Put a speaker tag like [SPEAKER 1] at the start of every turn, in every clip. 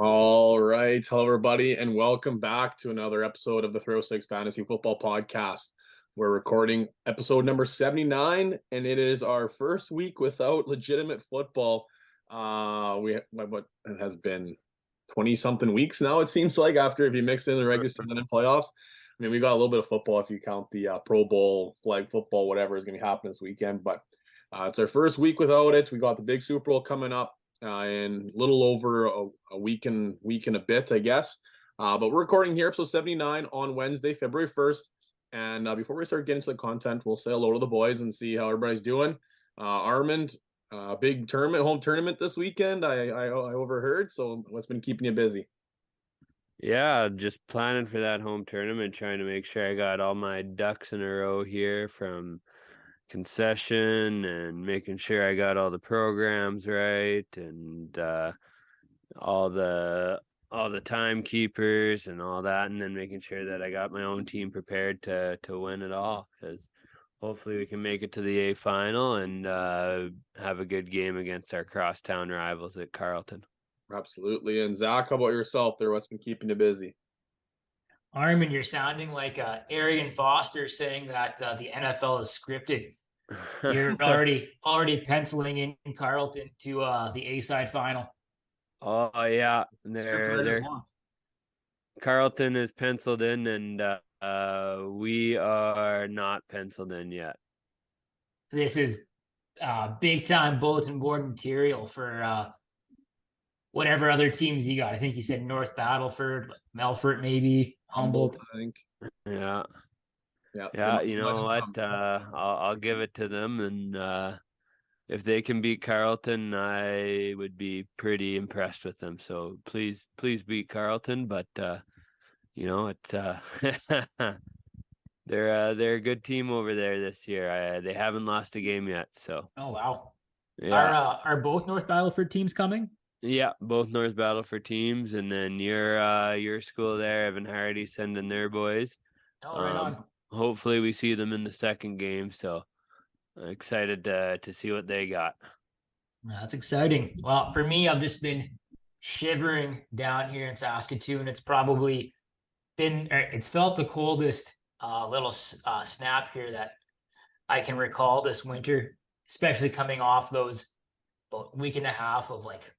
[SPEAKER 1] All right. Hello, everybody, and welcome back to another episode of the Throw Six Fantasy Football Podcast. We're recording episode number 79, and it is our first week without legitimate football. What it has been 20-something weeks now, it seems like, after if you mix in the regular season and playoffs. I mean, we got a little bit of football if you count the Pro Bowl, flag football, whatever is going to happen this weekend. But it's our first week without it. We got the big Super Bowl coming up in a little over a week and a bit, I guess. But we're recording here, episode 79 on Wednesday, February 1st. And before we start getting to the content, we'll say hello to the boys and see how everybody's doing. Armand, big home tournament this weekend, I overheard. So what's been keeping you busy?
[SPEAKER 2] Yeah, just planning for that home tournament, trying to make sure I got all my ducks in a row here from concession and making sure I got all the programs right and all the timekeepers and all that, and then making sure that I got my own team prepared to win it all, because hopefully we can make it to the A final and have a good game against our crosstown rivals at Carleton.
[SPEAKER 1] Absolutely. And Zach, how about yourself there? What's been keeping you busy?
[SPEAKER 3] Armin, you're sounding like Arian Foster saying that the NFL is scripted. You're already penciling in Carleton to the A-side final.
[SPEAKER 2] Oh yeah, Carleton is penciled in, and we are not penciled in yet.
[SPEAKER 3] This is big time bulletin board material for whatever other teams you got. I think you said North Battleford, Melfort, maybe Humboldt.
[SPEAKER 1] I think.
[SPEAKER 2] Yeah.
[SPEAKER 1] Yeah.
[SPEAKER 2] You know what? I'll give it to them, and if they can beat Carleton, I would be pretty impressed with them. So please beat Carleton. But you know, it's they're a good team over there this year. They haven't lost a game yet. So.
[SPEAKER 3] Oh wow.
[SPEAKER 2] Yeah.
[SPEAKER 3] Are both North Battleford teams coming?
[SPEAKER 2] Yeah, both North Battleford teams, and then your school there, Evan Hardy, sending their boys.
[SPEAKER 3] Oh, right on.
[SPEAKER 2] Hopefully we see them in the second game, so excited to see what they got.
[SPEAKER 3] That's exciting. Well, for me, I've just been shivering down here in Saskatoon. It's probably it's felt the coldest little snap here that I can recall this winter, especially coming off those week and a half of like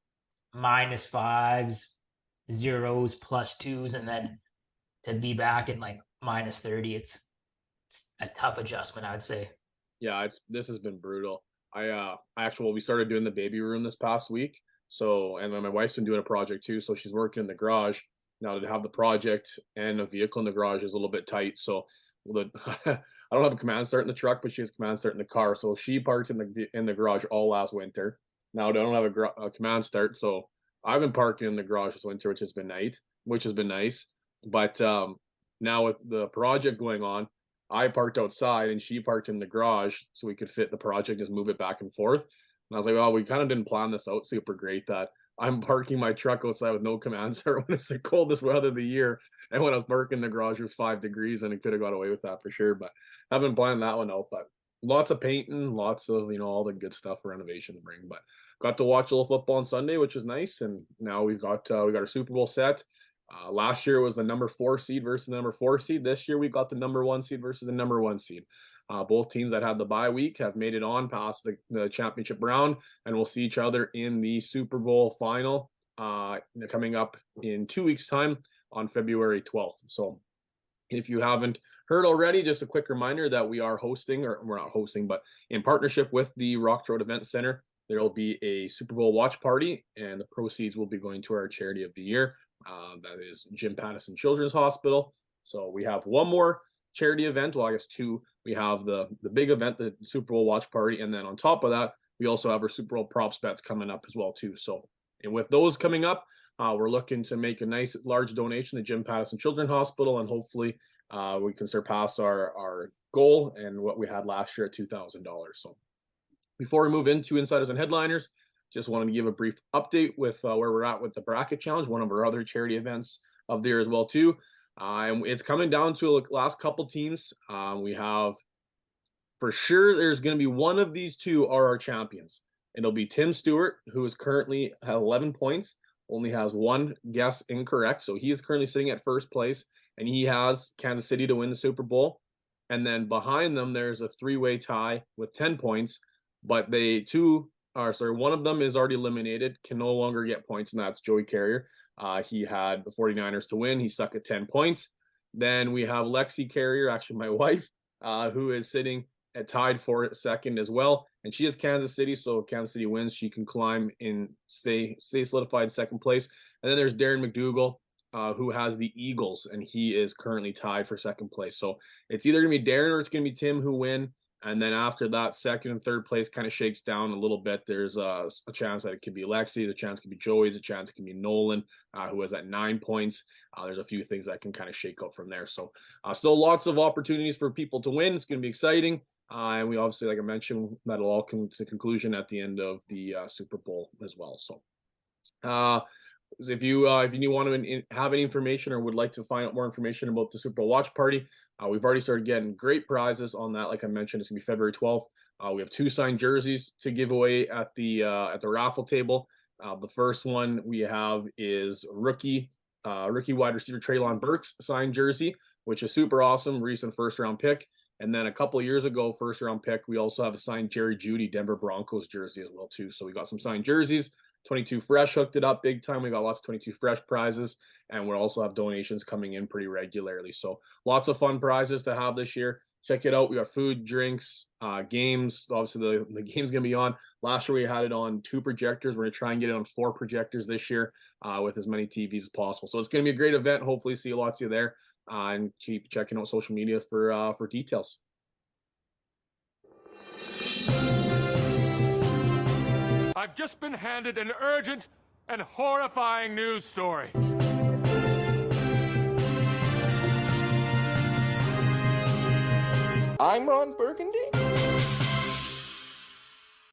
[SPEAKER 3] -5s, 0s, +2s, and then to be back in like -30, it's a tough adjustment, I would say.
[SPEAKER 1] Yeah, this has been brutal. We started doing the baby room this past week. So, and then my wife's been doing a project too. So she's working in the garage. Now to have the project and a vehicle in the garage is a little bit tight. So I don't have a command start in the truck, but she has command start in the car. So she parked in the garage all last winter. Now I don't have a command start. So I've been parking in the garage this winter, which has been nice. But now with the project going on, I parked outside and she parked in the garage so we could fit the project, just move it back and forth. And I was like, oh, we kind of didn't plan this out super great that I'm parking my truck outside with no command start when it's the coldest weather of the year. And when I was parking in the garage, it was 5 degrees and it could have got away with that for sure. But I haven't planned that one out. But lots of painting, lots of, all the good stuff for renovation to bring. But got to watch a little football on Sunday, which was nice. And now we got our Super Bowl set. Last year was the number 4 seed versus the number 4 seed. This year we got the number 1 seed versus the number 1 seed. Both teams that had the bye week have made it on past the championship round, and we'll see each other in the Super Bowl final coming up in 2 weeks' time on February 12th. So if you haven't heard already, just a quick reminder that we are hosting, or we're not hosting, but in partnership with the Rock Road Event Center, there will be a Super Bowl watch party, and the proceeds will be going to our charity of the year. That is Jim Pattison Children's Hospital. So we have one more charity event. Well, I guess 2. We have the big event, the Super Bowl watch party. And then on top of that, we also have our Super Bowl props bets coming up as well, too. So, and with those coming up, we're looking to make a nice large donation to Jim Pattison Children's Hospital. And hopefully we can surpass our goal and what we had last year at $2,000. So before we move into Insiders and Headliners, just wanted to give a brief update with where we're at with the Bracket Challenge, one of our other charity events of the year as well, too. And it's coming down to the last couple teams. We have, for sure, there's going to be one of these two are our champions. It'll be Tim Stewart, who is currently at 11 points, only has one guess incorrect. So he is currently sitting at first place, and he has Kansas City to win the Super Bowl. And then behind them, there's a three-way tie with 10 points, but one of them is already eliminated, can no longer get points, and that's Joey Carrier. He had the 49ers to win. He stuck at 10 points. Then we have Lexi Carrier, actually my wife, who is sitting at tied for second as well. And she is Kansas City, so if Kansas City wins, she can climb and stay solidified second place. And then there's Darren McDougal, who has the Eagles, and he is currently tied for second place. So it's either going to be Darren or it's going to be Tim who win. And then after that, second and third place kind of shakes down a little bit. There's a chance that it could be Lexi, the chance could be Joey, the chance it could be Nolan, who has at 9 points. There's a few things that can kind of shake out from there. So still lots of opportunities for people to win. It's going to be exciting. And we obviously, like I mentioned, that'll all come to conclusion at the end of the Super Bowl as well. So if you want to have any information or would like to find out more information about the Super Bowl watch party, we've already started getting great prizes on that. Like I mentioned, it's gonna be February 12th. We have 2 signed jerseys to give away at the raffle table. The first one we have is rookie wide receiver Treylon Burks signed jersey, which is super awesome, recent first round pick. And then a couple of years ago, first round pick, we also have a signed Jerry Jeudy Denver Broncos jersey as well too. So we got some signed jerseys. 22 Fresh hooked it up big time. We got lots of 22 Fresh prizes, and we also have donations coming in pretty regularly. So lots of fun prizes to have this year. Check it out. We got food, drinks, games. Obviously, the game's going to be on. Last year, we had it on 2 projectors. We're going to try and get it on 4 projectors this year with as many TVs as possible. So it's going to be a great event. Hopefully, see lots of you there, and keep checking out social media for details.
[SPEAKER 4] I've just been handed an urgent and horrifying news story. I'm Ron Burgundy.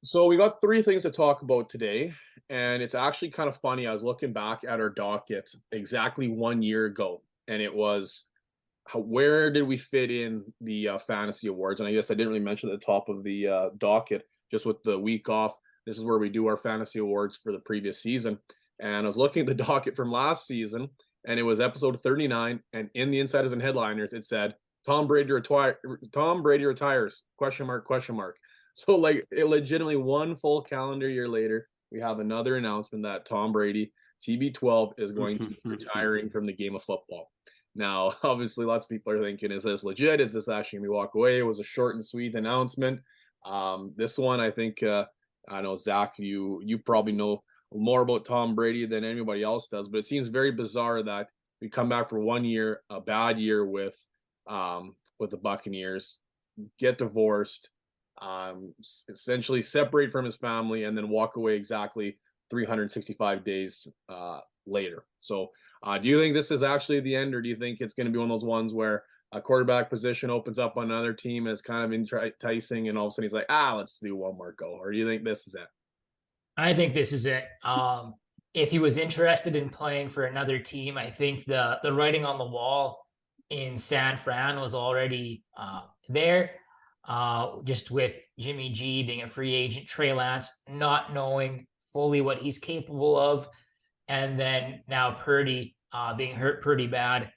[SPEAKER 1] So we got 3 things to talk about today, and it's actually kind of funny. I was looking back at our docket exactly 1 year ago, and it was where did we fit in the fantasy awards? And I guess I didn't really mention at the top of the docket, just with the week off. This is where we do our fantasy awards for the previous season. And I was looking at the docket from last season, and it was episode 39. And in the insiders and headliners, it said, Tom Brady retires, question mark, question mark. So like it legitimately 1 full calendar year later, we have another announcement that Tom Brady, TB12, is going to be retiring from the game of football. Now, obviously, lots of people are thinking, is this legit? Is this actually going to be walk away? It was a short and sweet announcement. This one, I think, I know, Zach, you probably know more about Tom Brady than anybody else does, but it seems very bizarre that we come back for 1 year, a bad year with the Buccaneers, get divorced, essentially separate from his family, and then walk away exactly 365 days later. So do you think this is actually the end, or do you think it's going to be one of those ones where a quarterback position opens up on another team and it's kind of enticing, and all of a sudden he's like, let's do one more go? Or do you think this is it?
[SPEAKER 3] I think this is it. If he was interested in playing for another team, I think the writing on the wall in San Fran was already there. Just with Jimmy G being a free agent, Trey Lance not knowing fully what he's capable of, and then now Purdy being hurt pretty bad.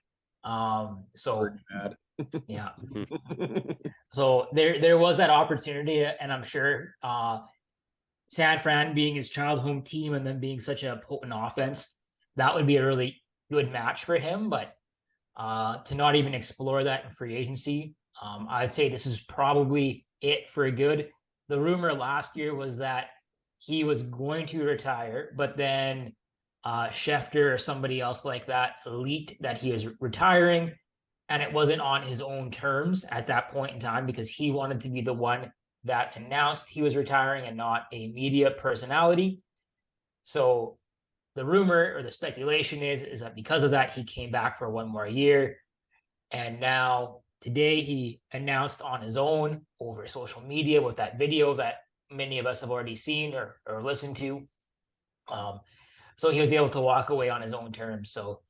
[SPEAKER 3] Pretty bad. Yeah. So there was that opportunity, and I'm sure San Fran being his child home team and then being such a potent offense, that would be a really good match for him. But to not even explore that in free agency, I'd say this is probably it for good. The rumor last year was that he was going to retire, but then Schefter or somebody else like that leaked that he was retiring, and it wasn't on his own terms at that point in time because he wanted to be the one that announced he was retiring and not a media personality. So the rumor or the speculation is that because of that, he came back for 1 more year. And now today he announced on his own over social media with that video that many of us have already seen or listened to. So he was able to walk away on his own terms. So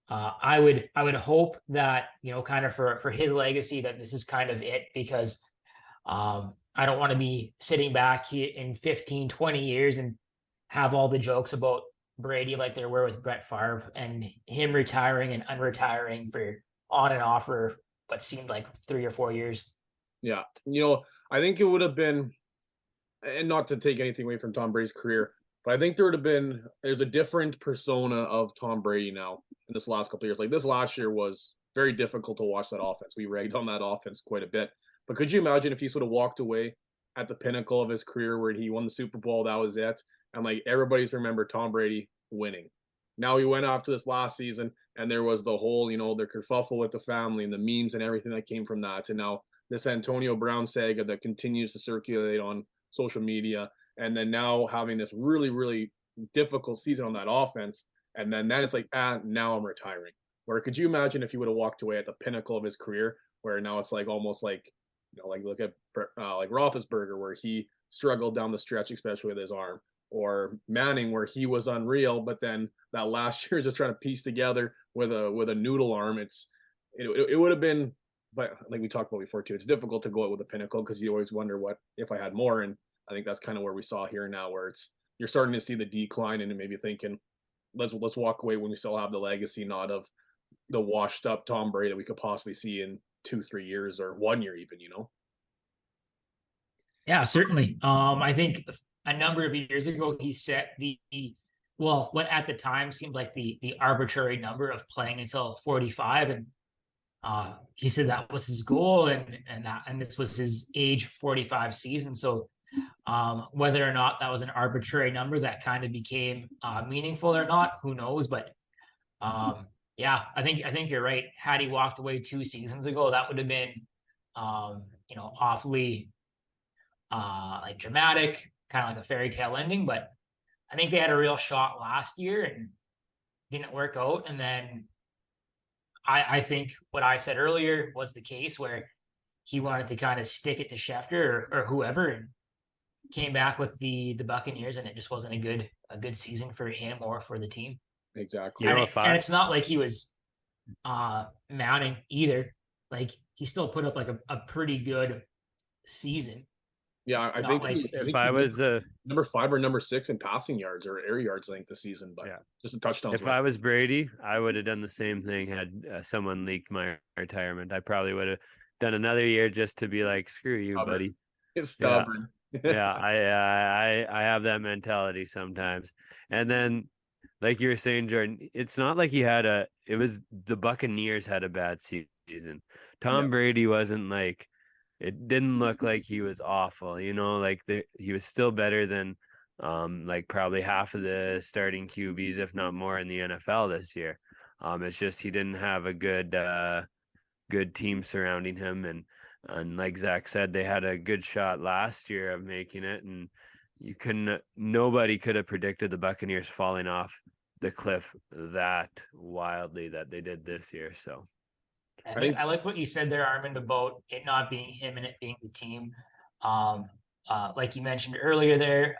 [SPEAKER 3] I would hope that, kind of for his legacy, that this is kind of it, because I don't want to be sitting back here in 15, 20 years and have all the jokes about Brady like there were with Brett Favre, and him retiring and unretiring for on and off for what seemed like 3 or 4 years.
[SPEAKER 1] Yeah. I think it would have been, and not to take anything away from Tom Brady's career, but I think there's a different persona of Tom Brady now in this last couple of years. Like this last year was very difficult to watch that offense. We ragged on that offense quite a bit. But could you imagine if he sort of walked away at the pinnacle of his career where he won the Super Bowl, that was it, and like everybody's remembered Tom Brady winning. Now he went after this last season, and there was the whole, the kerfuffle with the family and the memes and everything that came from that. And now this Antonio Brown saga that continues to circulate on social media, and then now having this really, really difficult season on that offense, and then it's like, now I'm retiring. Where could you imagine if he would have walked away at the pinnacle of his career, where now it's like almost like, like look at like Roethlisberger, where he struggled down the stretch, especially with his arm, or Manning, where he was unreal, but then that last year just trying to piece together with a noodle arm. It would have been, but like we talked about before too, it's difficult to go out with a pinnacle because you always wonder what if I had more. And I think that's kind of where we saw here now, where you're starting to see the decline, and maybe thinking, let's walk away when we still have the legacy, not of the washed up Tom Brady that we could possibly see in 2-3 years or 1 year even.
[SPEAKER 3] Yeah, certainly. I think a number of years ago he set what at the time seemed like the arbitrary number of playing until 45, and he said that was his goal, and this was his age 45 season. So whether or not that was an arbitrary number that kind of became meaningful or not, who knows? But yeah, I think you're right. Had he walked away 2 seasons ago, that would have been awfully like dramatic, kind of like a fairy tale ending. But I think they had a real shot last year and didn't work out. And then I think what I said earlier was the case, where he wanted to kind of stick it to Schefter or whoever, and came back with the Buccaneers, and it just wasn't a good season for him or for the team.
[SPEAKER 1] Exactly.
[SPEAKER 3] And it's not like he was mounting either. Like he still put up like a pretty good season.
[SPEAKER 1] Yeah, I think
[SPEAKER 2] if I was
[SPEAKER 1] number 5 or number 6 in passing yards or air yards, I think, this season, but just a touchdown.
[SPEAKER 2] If I was Brady, I would have done the same thing had someone leaked my retirement. I probably would have done another year just to be like, screw you, buddy.
[SPEAKER 1] It's stubborn.
[SPEAKER 2] Yeah, I have that mentality sometimes. And then, like you were saying, Jordan, it's not like it was the Buccaneers had a bad season. Tom Brady wasn't like, it didn't look like he was awful, like he was still better than like probably half of the starting QBs, if not more, in the NFL this year. It's just he didn't have a good team surrounding him, and like Zach said, they had a good shot last year of making it, and nobody could have predicted the Buccaneers falling off the cliff that wildly that they did this year. So
[SPEAKER 3] I like what you said there, Armand, about it not being him and it being the team. Like you mentioned earlier there,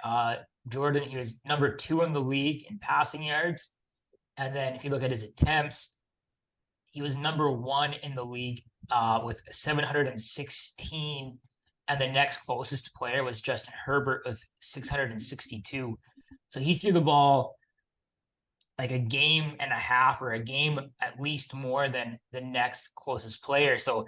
[SPEAKER 3] Jordan, he was number 2 in the league in passing yards. And then if you look at his attempts, he was number 1 in the league with 716. And the next closest player was Justin Herbert with 662. So he threw the ball like a game and a half or a game at least more than the next closest player. So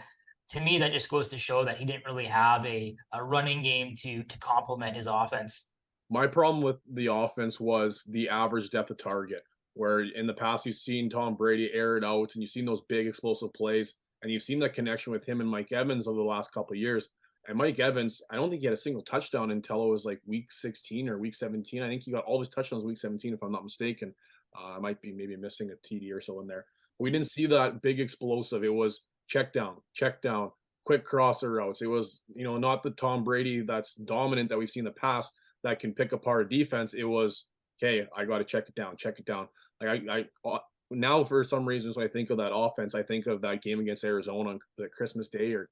[SPEAKER 3] to me, that just goes to show that he didn't really have a running game to complement his offense.
[SPEAKER 1] My problem with the offense was the average depth of target, where in the past you've seen Tom Brady air it out, and you've seen those big explosive plays, and you've seen that connection with him and Mike Evans over the last couple of years. And Mike Evans, I don't think he had a single touchdown until it was like week 16 or week 17. I think he got all his touchdowns week 17, if I'm not mistaken. I might be maybe missing a TD or so in there. We didn't see that big explosive. It was check down, quick crosser routes. It was, not the Tom Brady that's dominant that we've seen in the past that can pick apart a defense. It was, okay, I got to check it down. Like I now for some reasons when I think of that offense, I think of that game against Arizona on the Christmas Day or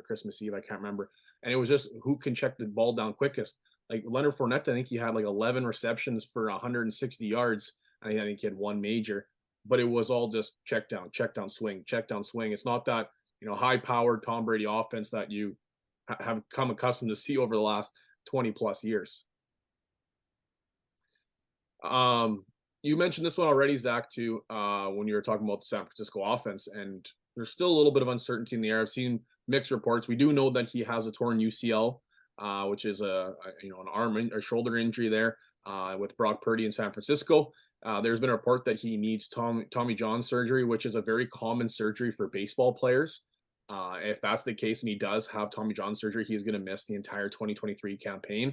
[SPEAKER 1] Christmas Eve, I can't remember. And it was just who can check the ball down quickest. Like Leonard Fournette, I think he had like 11 receptions for 160 yards. I think he had 1 major, but it was all just check down, swing. It's not that, high-powered Tom Brady offense that you have come accustomed to see over the last 20 plus years. You mentioned this one already, Zach, too, when you were talking about the San Francisco offense, and there's still a little bit of uncertainty in the air. I've seen mixed reports. We do know that he has a torn UCL, which is an arm or shoulder injury there with Brock Purdy in San Francisco. There's been a report that he needs Tommy John surgery, which is a very common surgery for baseball players. If that's the case and he does have Tommy John surgery, he's going to miss the entire 2023 campaign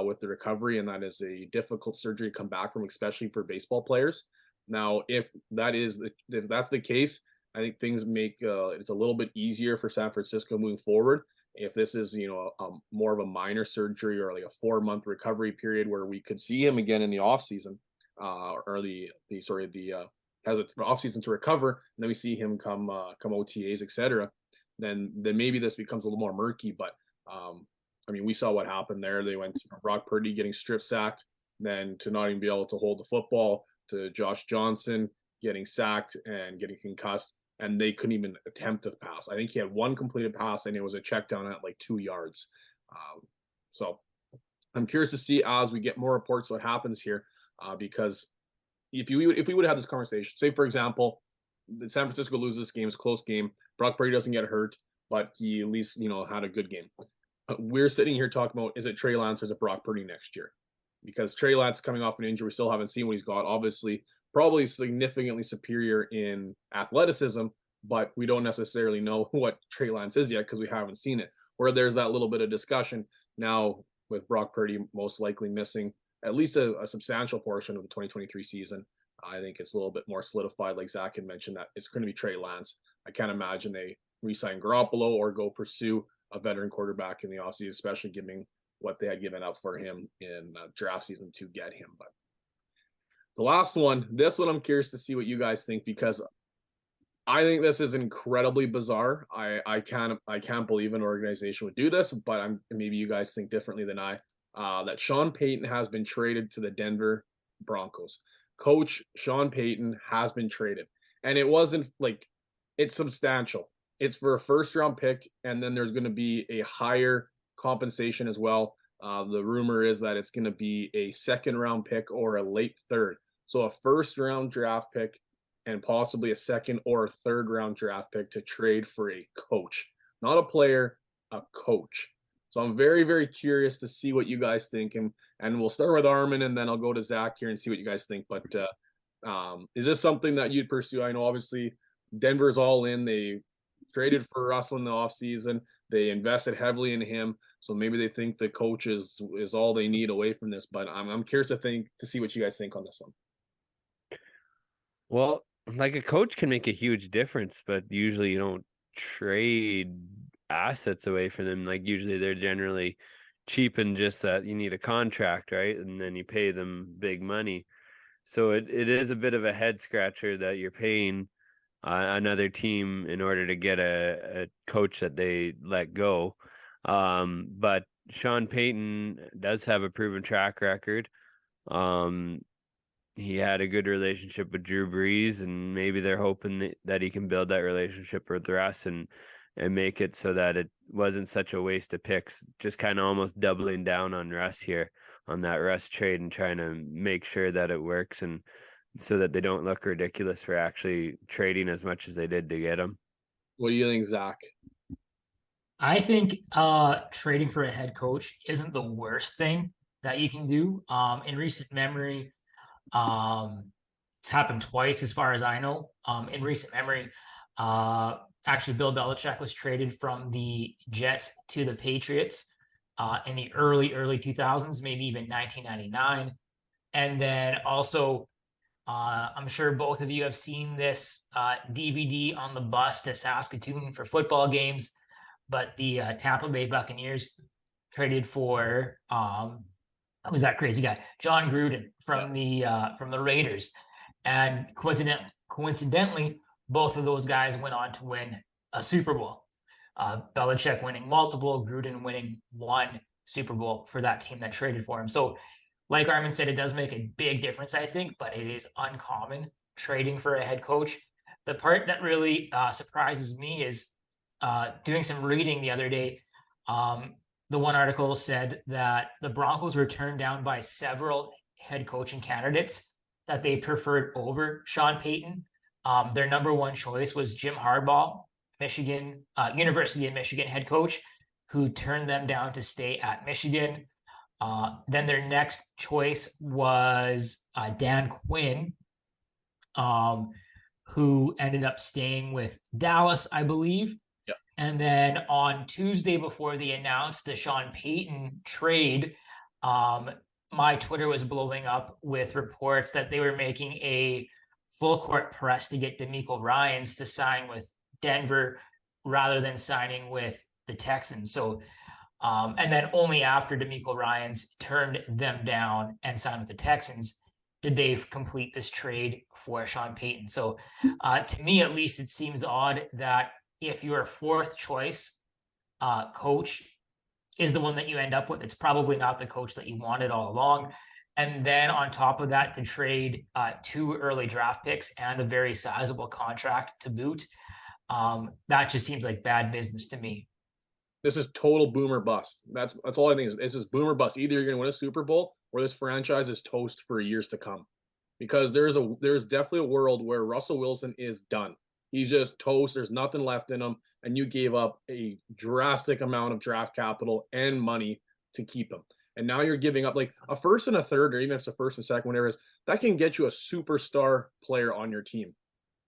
[SPEAKER 1] with the recovery, and that is a difficult surgery to come back from, especially for baseball players. Now, if that's the case, I think things make it's a little bit easier for San Francisco moving forward. If this is more of a minor surgery or like a 4-month recovery period where we could see him again in the off season, or has an off season to recover, and then we see him come OTAs, etc. Then maybe this becomes a little more murky. But I mean, we saw what happened there. They went from Brock Purdy getting strip sacked, then to not even be able to hold the football, to Josh Johnson getting sacked and getting concussed, and they couldn't even attempt to pass. I think he had one completed pass, and it was a check down at like 2 yards. So I'm curious to see as we get more reports what happens here, because if we would have had this conversation, say for example, the San Francisco loses this game, it's a close game, Brock Purdy doesn't get hurt, but he at least had a good game. We're sitting here talking about, is it Trey Lance or is it Brock Purdy next year? Because Trey Lance coming off an injury, we still haven't seen what he's got. Obviously, probably significantly superior in athleticism, but we don't necessarily know what Trey Lance is yet because we haven't seen it. Where there's that little bit of discussion now with Brock Purdy most likely missing at least a substantial portion of the 2023 season. I think it's a little bit more solidified, like Zach had mentioned, that it's going to be Trey Lance. I can't imagine they re-sign Garoppolo or go pursue a veteran quarterback in the offseason, especially given what they had given up for him in draft season to get him. But the last one, this one I'm curious to see what you guys think, because I think this is incredibly bizarre. I can't believe an organization would do this, but maybe you guys think differently than I. That Sean Payton has been traded to the Denver Broncos. Coach Sean Payton has been traded, and it wasn't like, it's substantial. It's for a first-round pick, and then there's going to be a higher compensation as well. The rumor is that it's going to be a second-round pick or a late third. So a first-round draft pick and possibly a second or a third-round draft pick to trade for a coach. Not a player, a coach. So I'm very, very curious to see what you guys think. And we'll start with Armin, and then I'll go to Zach here and see what you guys think. But is this something that you'd pursue? I know obviously Denver's all in. They traded for Russell in the offseason. They invested heavily in him. So maybe they think the coach is all they need away from this. But I'm curious to see what you guys think on this one.
[SPEAKER 2] Well, like, a coach can make a huge difference, but usually you don't trade assets away from them. Like, usually they're generally cheap and just that you need a contract, right? And then you pay them big money. So it is a bit of a head scratcher that you're paying another team in order to get a coach that they let go. But Sean Payton does have a proven track record. He had a good relationship with Drew Brees, and maybe they're hoping that he can build that relationship with Russ and make it so that it wasn't such a waste of picks, just kind of almost doubling down on Russ here on that Russ trade and trying to make sure that it works, and so that they don't look ridiculous for actually trading as much as they did to get him.
[SPEAKER 1] What do you think, Zach?
[SPEAKER 3] I think trading for a head coach isn't the worst thing that you can do. In recent memory, it's happened twice as far as I know. In recent memory, actually Bill Belichick was traded from the Jets to the Patriots in the early 2000s, maybe even 1999. And then also, I'm sure both of you have seen this DVD on the bus to Saskatoon for football games, but the Tampa Bay Buccaneers traded for who's that crazy guy? John Gruden from the Raiders. And coincidentally, both of those guys went on to win a Super Bowl. Belichick winning multiple, Gruden winning one Super Bowl for that team that traded for him. So like Armin said, it does make a big difference, I think, but it is uncommon trading for a head coach. The part that really surprises me is doing some reading the other day. The one article said that the Broncos were turned down by several head coaching candidates that they preferred over Sean Payton. Their number one choice was Jim Harbaugh, Michigan, University of Michigan head coach, who turned them down to stay at Michigan. Then their next choice was Dan Quinn, who ended up staying with Dallas, I believe.
[SPEAKER 1] Yep.
[SPEAKER 3] And then on Tuesday, before they announced the Sean Payton trade, my Twitter was blowing up with reports that they were making a full court press to get DeMeco Ryans to sign with Denver rather than signing with the Texans. So, and then only after DeMeco Ryans turned them down and signed with the Texans did they complete this trade for Sean Payton. So, to me, at least, it seems odd that if your fourth choice coach is the one that you end up with, it's probably not the coach that you wanted all along. And then on top of that, to trade 2 early draft picks and a very sizable contract to boot, that just seems like bad business to me.
[SPEAKER 1] This is total boomer bust. That's all I think is. This is boomer bust. Either you're going to win a Super Bowl or this franchise is toast for years to come, because there's definitely a world where Russell Wilson is done. He's just toast. There's nothing left in him, and you gave up a drastic amount of draft capital and money to keep him. And now you're giving up like a first and a third, or even if it's a first and second, whatever it is, that can get you a superstar player on your team.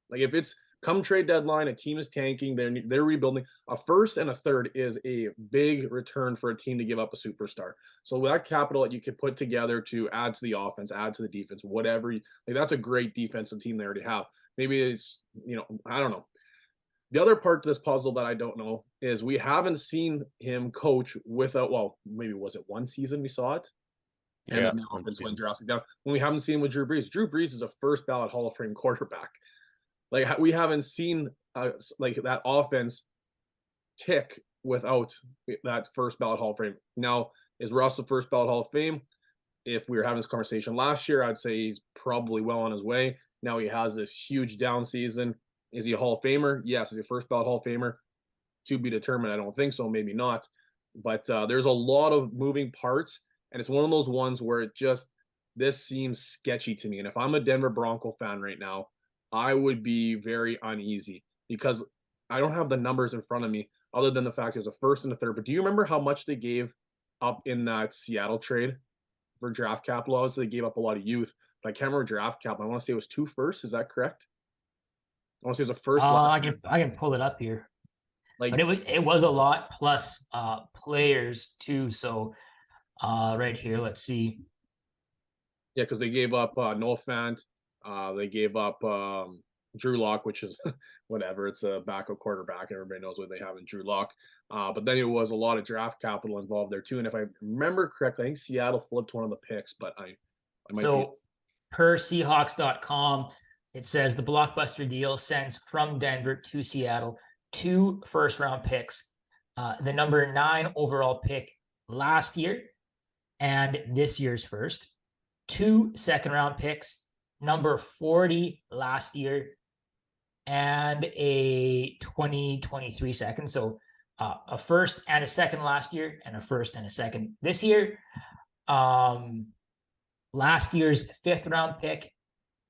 [SPEAKER 1] Like if it's come trade deadline, a team is tanking, they're rebuilding, a first and a third is a big return for a team to give up a superstar. So with that capital that you could put together to add to the offense, add to the defense, whatever, like that's a great defensive team they already have. Maybe it's, I don't know. The other part to this puzzle that I don't know is we haven't seen him coach without, well, maybe was it one season we saw it? And
[SPEAKER 2] Yeah,
[SPEAKER 1] the offense went drastic down. When we haven't seen with Drew Brees. Drew Brees is a first ballot Hall of Fame quarterback. Like we haven't seen like that offense tick without that first ballot Hall of Fame. Now, is Russell first ballot Hall of Fame? If we were having this conversation last year, I'd say he's probably well on his way. Now he has this huge down season. Is he a Hall of Famer? Yes. Is he a first ballot Hall of Famer? To be determined. I don't think so. Maybe not. But there's a lot of moving parts, and it's one of those ones where this seems sketchy to me. And if I'm a Denver Bronco fan right now, I would be very uneasy because I don't have the numbers in front of me other than the fact it was a first and a third. But do you remember how much they gave up in that Seattle trade for draft capital? Obviously, they gave up a lot of youth, but I can't remember draft capital. I want to say it was 2 firsts. Is that correct? I want to say it was a first.
[SPEAKER 3] I can pull it up here. Like, but it was a lot plus players too. So right here, let's see.
[SPEAKER 1] Yeah, because they gave up Noah Fant. They gave up Drew Lock, which is whatever. It's a backup quarterback. Everybody knows what they have in Drew Lock. But then it was a lot of draft capital involved there too. And if I remember correctly, I think Seattle flipped one of the picks, but I might be.
[SPEAKER 3] Per Seahawks.com, it says the blockbuster deal sends from Denver to Seattle 2 first-round picks, the number 9 overall pick last year and this year's first, 2 second-round picks, number 40 last year, and a 2023 second. So a first and a second last year, and a first and a second this year. Last year's 5th-round pick,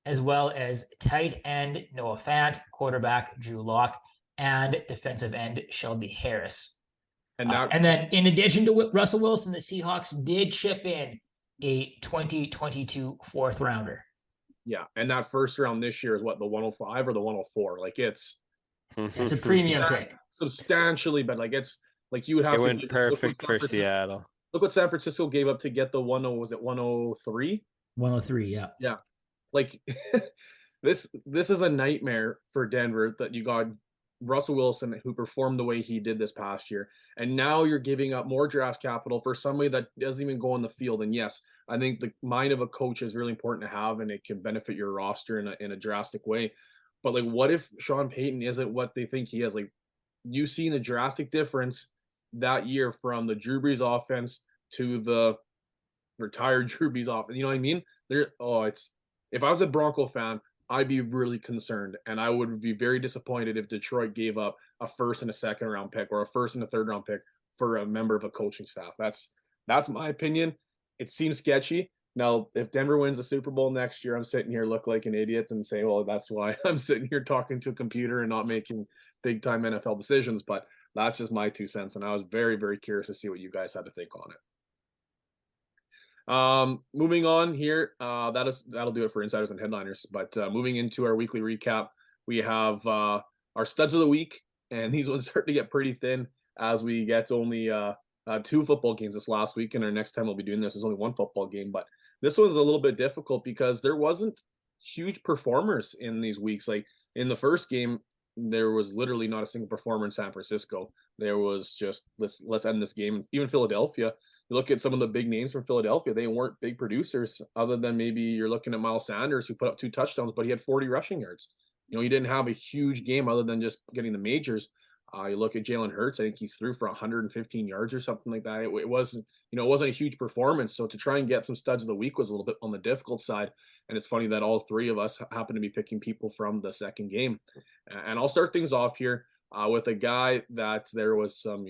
[SPEAKER 3] as well as tight end Noah Fant, quarterback Drew Lock, and defensive end Shelby Harris. And then in addition to Russell Wilson, the Seahawks did chip in a 2022 4th rounder.
[SPEAKER 1] Yeah, and that first round this year is what, the 105 or the 104? Like it's
[SPEAKER 3] a premium pick.
[SPEAKER 1] Substantially, but like it's like you would have
[SPEAKER 2] it
[SPEAKER 1] to
[SPEAKER 2] went perfect for Seattle.
[SPEAKER 1] Look what San Francisco gave up to get the 103?
[SPEAKER 3] 103, yeah.
[SPEAKER 1] Yeah. Like this is a nightmare for Denver that you got Russell Wilson, who performed the way he did this past year, and now you're giving up more draft capital for somebody that doesn't even go on the field. And yes, I think the mind of a coach is really important to have, and it can benefit your roster in a drastic way. But like, what if Sean Payton isn't what they think he is? Like, you seen the drastic difference that year from the Drew Brees offense to the retired Drew Brees offense. You know what I mean? If I was a Bronco fan, I'd be really concerned, and I would be very disappointed if Detroit gave up a first and a second round pick or a first and a third round pick for a member of a coaching staff. That's my opinion. It seems sketchy. Now, if Denver wins the Super Bowl next year, I'm sitting here look like an idiot and say, well, that's why I'm sitting here talking to a computer and not making big time NFL decisions. But that's just my 2 cents. And I was very, very curious to see what you guys had to think on it. Moving on here, that'll do it for insiders and headliners. But moving into our weekly recap, we have our studs of the week, and these ones start to get pretty thin as we get only 2 football games this last week, and our next time we'll be doing this is only 1 football game. But this one's a little bit difficult because there wasn't huge performers in these weeks. Like in the first game, there was literally not a single performer in San Francisco. There was just let's end this game. Even Philadelphia, you look at some of the big names from Philadelphia, they weren't big producers other than maybe you're looking at Miles Sanders, who put up 2 touchdowns, but he had 40 rushing yards. He didn't have a huge game other than just getting the majors. You look at Jalen Hurts, I think he threw for 115 yards or something like that. It wasn't, it wasn't a huge performance. So to try and get some studs of the week was a little bit on the difficult side. And it's funny that all 3 of us happen to be picking people from the second game. And I'll start things off here with a guy that there was some,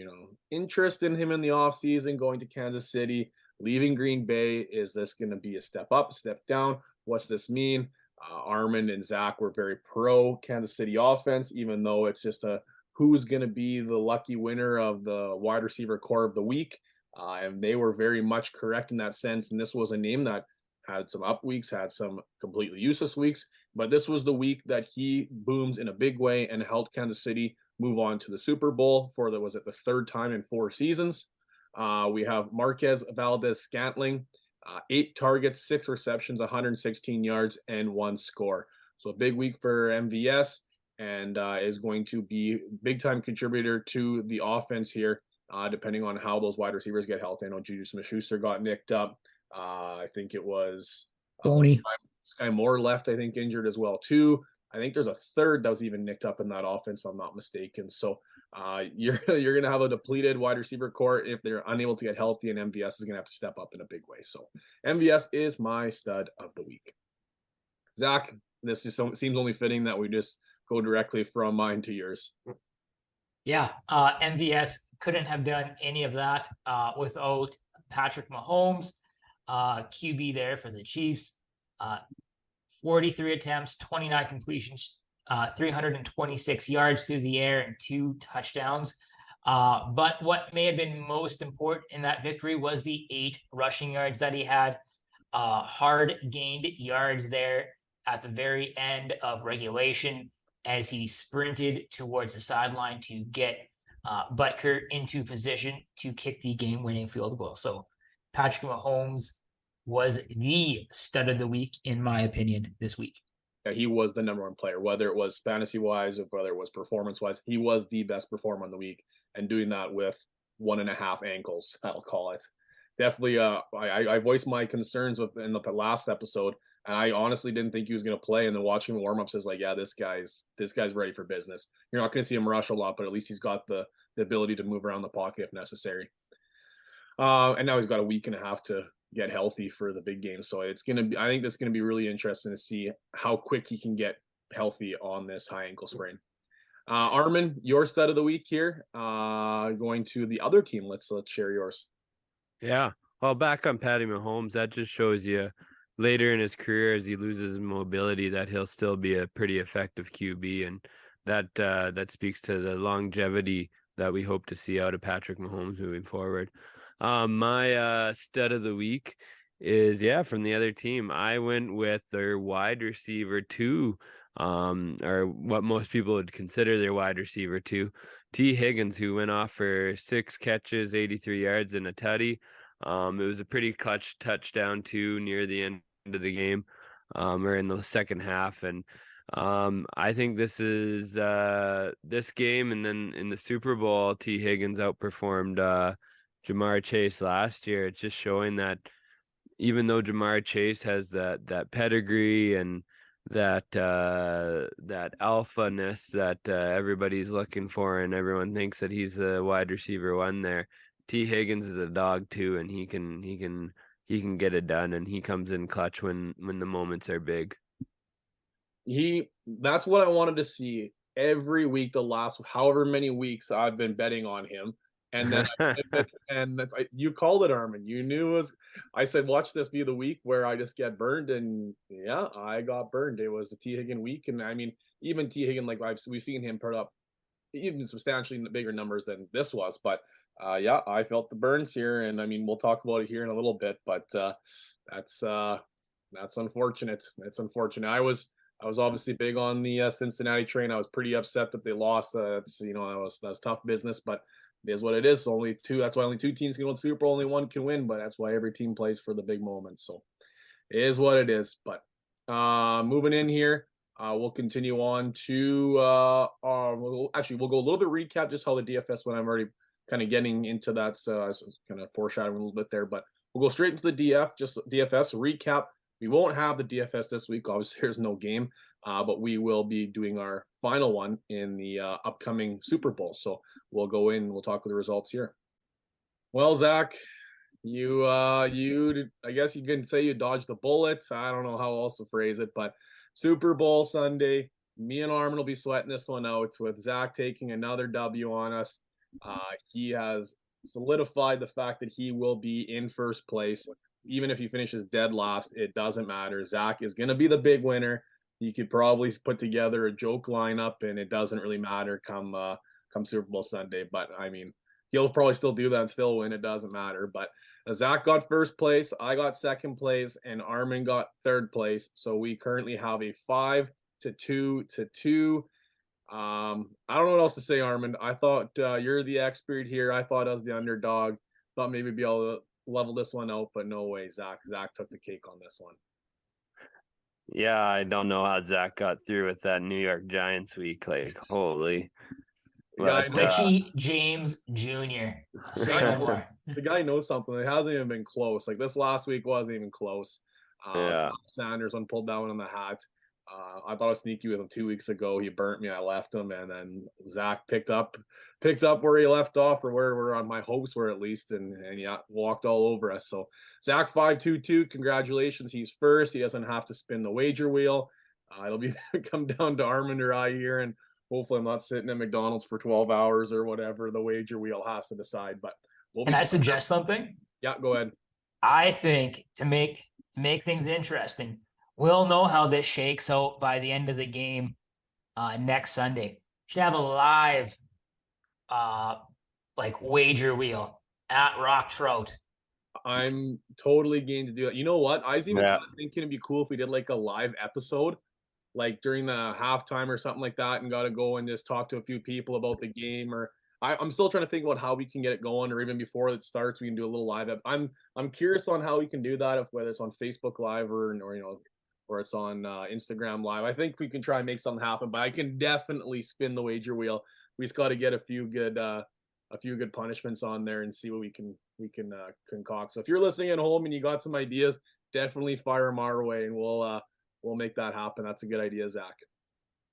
[SPEAKER 1] interest in him in the offseason, going to Kansas City, leaving Green Bay. Is this going to be a step up, step down? What's this mean? Armin and Zach were very pro Kansas City offense, even though it's just a who's going to be the lucky winner of the wide receiver core of the week. And they were very much correct in that sense. And this was a name that had some up weeks, had some completely useless weeks, but this was the week that he boomed in a big way and helped Kansas City move on to the Super Bowl for the 3rd time in 4 seasons. We have Marquez Valdez-Scantling, 8 targets, 6 receptions, 116 yards, and 1 score. So a big week for MVS, and is going to be big time contributor to the offense here, depending on how those wide receivers get healthy. I know Juju Smith-Schuster got nicked up. I think it was Sky Moore left, I think, injured as well too. I think there's a third that was even nicked up in that offense, if I'm not mistaken. So you're going to have a depleted wide receiver core if they're unable to get healthy, and MVS is going to have to step up in a big way. So MVS is my stud of the week. Zach, this just seems only fitting that we just go directly from mine to yours.
[SPEAKER 3] Yeah, MVS couldn't have done any of that without Patrick Mahomes, QB there for the Chiefs. 43 attempts, 29 completions, 326 yards through the air, and 2 touchdowns. But what may have been most important in that victory was the 8 rushing yards that he had. Hard gained yards there at the very end of regulation as he sprinted towards the sideline to get Butker into position to kick the game-winning field goal. So Patrick Mahomes was the stud of the week, in my opinion, this week.
[SPEAKER 1] Yeah, he was the number 1 player, whether it was fantasy-wise or whether it was performance-wise. He was the best performer on the week, and doing that with 1.5 ankles, I'll call it. Definitely, I voiced my concerns in the last episode, and I honestly didn't think he was going to play. And then watching him warm-ups is like, yeah, this guy's ready for business. You're not going to see him rush a lot, but at least he's got the ability to move around the pocket if necessary. And now he's got a week and a half to get healthy for the big game. So I think that's going to be really interesting to see how quick he can get healthy on this high ankle sprain. Armin, your stud of the week here, going to the other team. Let's share yours.
[SPEAKER 2] Yeah. Well, back on Patty Mahomes, that just shows you later in his career, as he loses mobility, that he'll still be a pretty effective QB. And that speaks to the longevity that we hope to see out of Patrick Mahomes moving forward. My stud of the week is from the other team. I went with their wide receiver 2, or what most people would consider their wide receiver 2, T. Higgins, who went off for 6 catches, 83 yards, and a tutty. It was a pretty clutch touchdown too near the end of the game, or in the second half. And I think this is this game, and then in the Super Bowl, T. Higgins outperformed Jamar Chase last year. It's just showing that even though Jamar Chase has that pedigree and that alpha-ness that everybody's looking for, and everyone thinks that he's the wide receiver 1 there, T. Higgins is a dog too, and he can get it done, and he comes in clutch when the moments are big.
[SPEAKER 1] That's what I wanted to see every week. The last however many weeks I've been betting on him, And then you called it, Armin. You knew it was. I said, watch this be the week where I just get burned, and yeah, I got burned. It was a T Higgin week, and I mean, even T Higgin, like we've seen him put up even substantially bigger numbers than this was, but yeah, I felt the burns here, and I mean, we'll talk about it here in a little bit, but that's unfortunate. It's unfortunate. I was obviously big on the Cincinnati train. I was pretty upset that they lost. It's that's tough business, but it is what it is. Only two. That's why only two teams can win the Super Bowl. Only one can win, but that's why every team plays for the big moments. So it is what it is. But moving in here, we'll continue on to we'll go a little bit recap just how the DFS went. I'm already kind of getting into that, so kind of foreshadowing a little bit there. But we'll go straight into the DFS recap. We won't have the DFS this week. Obviously, there's no game, but we will be doing our final one in the upcoming Super Bowl. So we'll go in and we'll talk with the results here. Well, Zach, you I guess you can say you dodged the bullet. I don't know how else to phrase it, but Super Bowl Sunday, me and Armin will be sweating this one out with Zach taking another W on us. He has solidified the fact that he will be in first place. Even if he finishes dead last, it doesn't matter. Zach is going to be the big winner. He could probably put together a joke lineup, and it doesn't really matter come Super Bowl Sunday. But I mean, he'll probably still do that and still win. It doesn't matter. But Zach got first place, I got second place, and Armin got third place. So we currently have a 5-2. I don't know what else to say, Armin. I thought you're the expert here. I thought I was the underdog. Thought maybe be able to level this one out, but no way. Zach took the cake on this one.
[SPEAKER 2] Yeah, I don't know how Zach got through with that New York Giants week. Like, holy.
[SPEAKER 3] Richie James Jr. Say no more.
[SPEAKER 1] The guy knows something. It hasn't even been close. Like this last week wasn't even close.
[SPEAKER 2] Yeah.
[SPEAKER 1] Sanders one pulled that one on the hat. I thought I was sneaky with him 2 weeks ago. He burnt me. I left him, and then Zach picked up where he left off, or where we're on my hopes were at least, and yeah, walked all over us. So Zach 5-2-2. Congratulations. He's first. He doesn't have to spin the wager wheel. It'll be come down to Armin or I here, and hopefully I'm not sitting at McDonald's for 12 hours or whatever the wager wheel has to decide. But
[SPEAKER 3] Can I suggest something?
[SPEAKER 1] Yeah, go ahead.
[SPEAKER 3] I think to make things interesting, we'll know how this shakes out by the end of the game next Sunday. Should have a live wager wheel at Rock Trout.
[SPEAKER 1] I'm totally game to do it. You know what? I was even thinking it'd be cool if we did like a live episode, like during the halftime or something like that, and got to go and just talk to a few people about the game. Or I'm still trying to think about how we can get it going, or even before it starts, we can do a little live. I'm curious on how we can do that, whether it's on Facebook Live or or it's on Instagram Live. I think we can try and make something happen, but I can definitely spin the wager wheel. We just got to get a few good punishments on there and see what we can concoct. So if you're listening at home and you got some ideas, definitely fire them our way, and we'll make that happen. That's a good idea, Zach.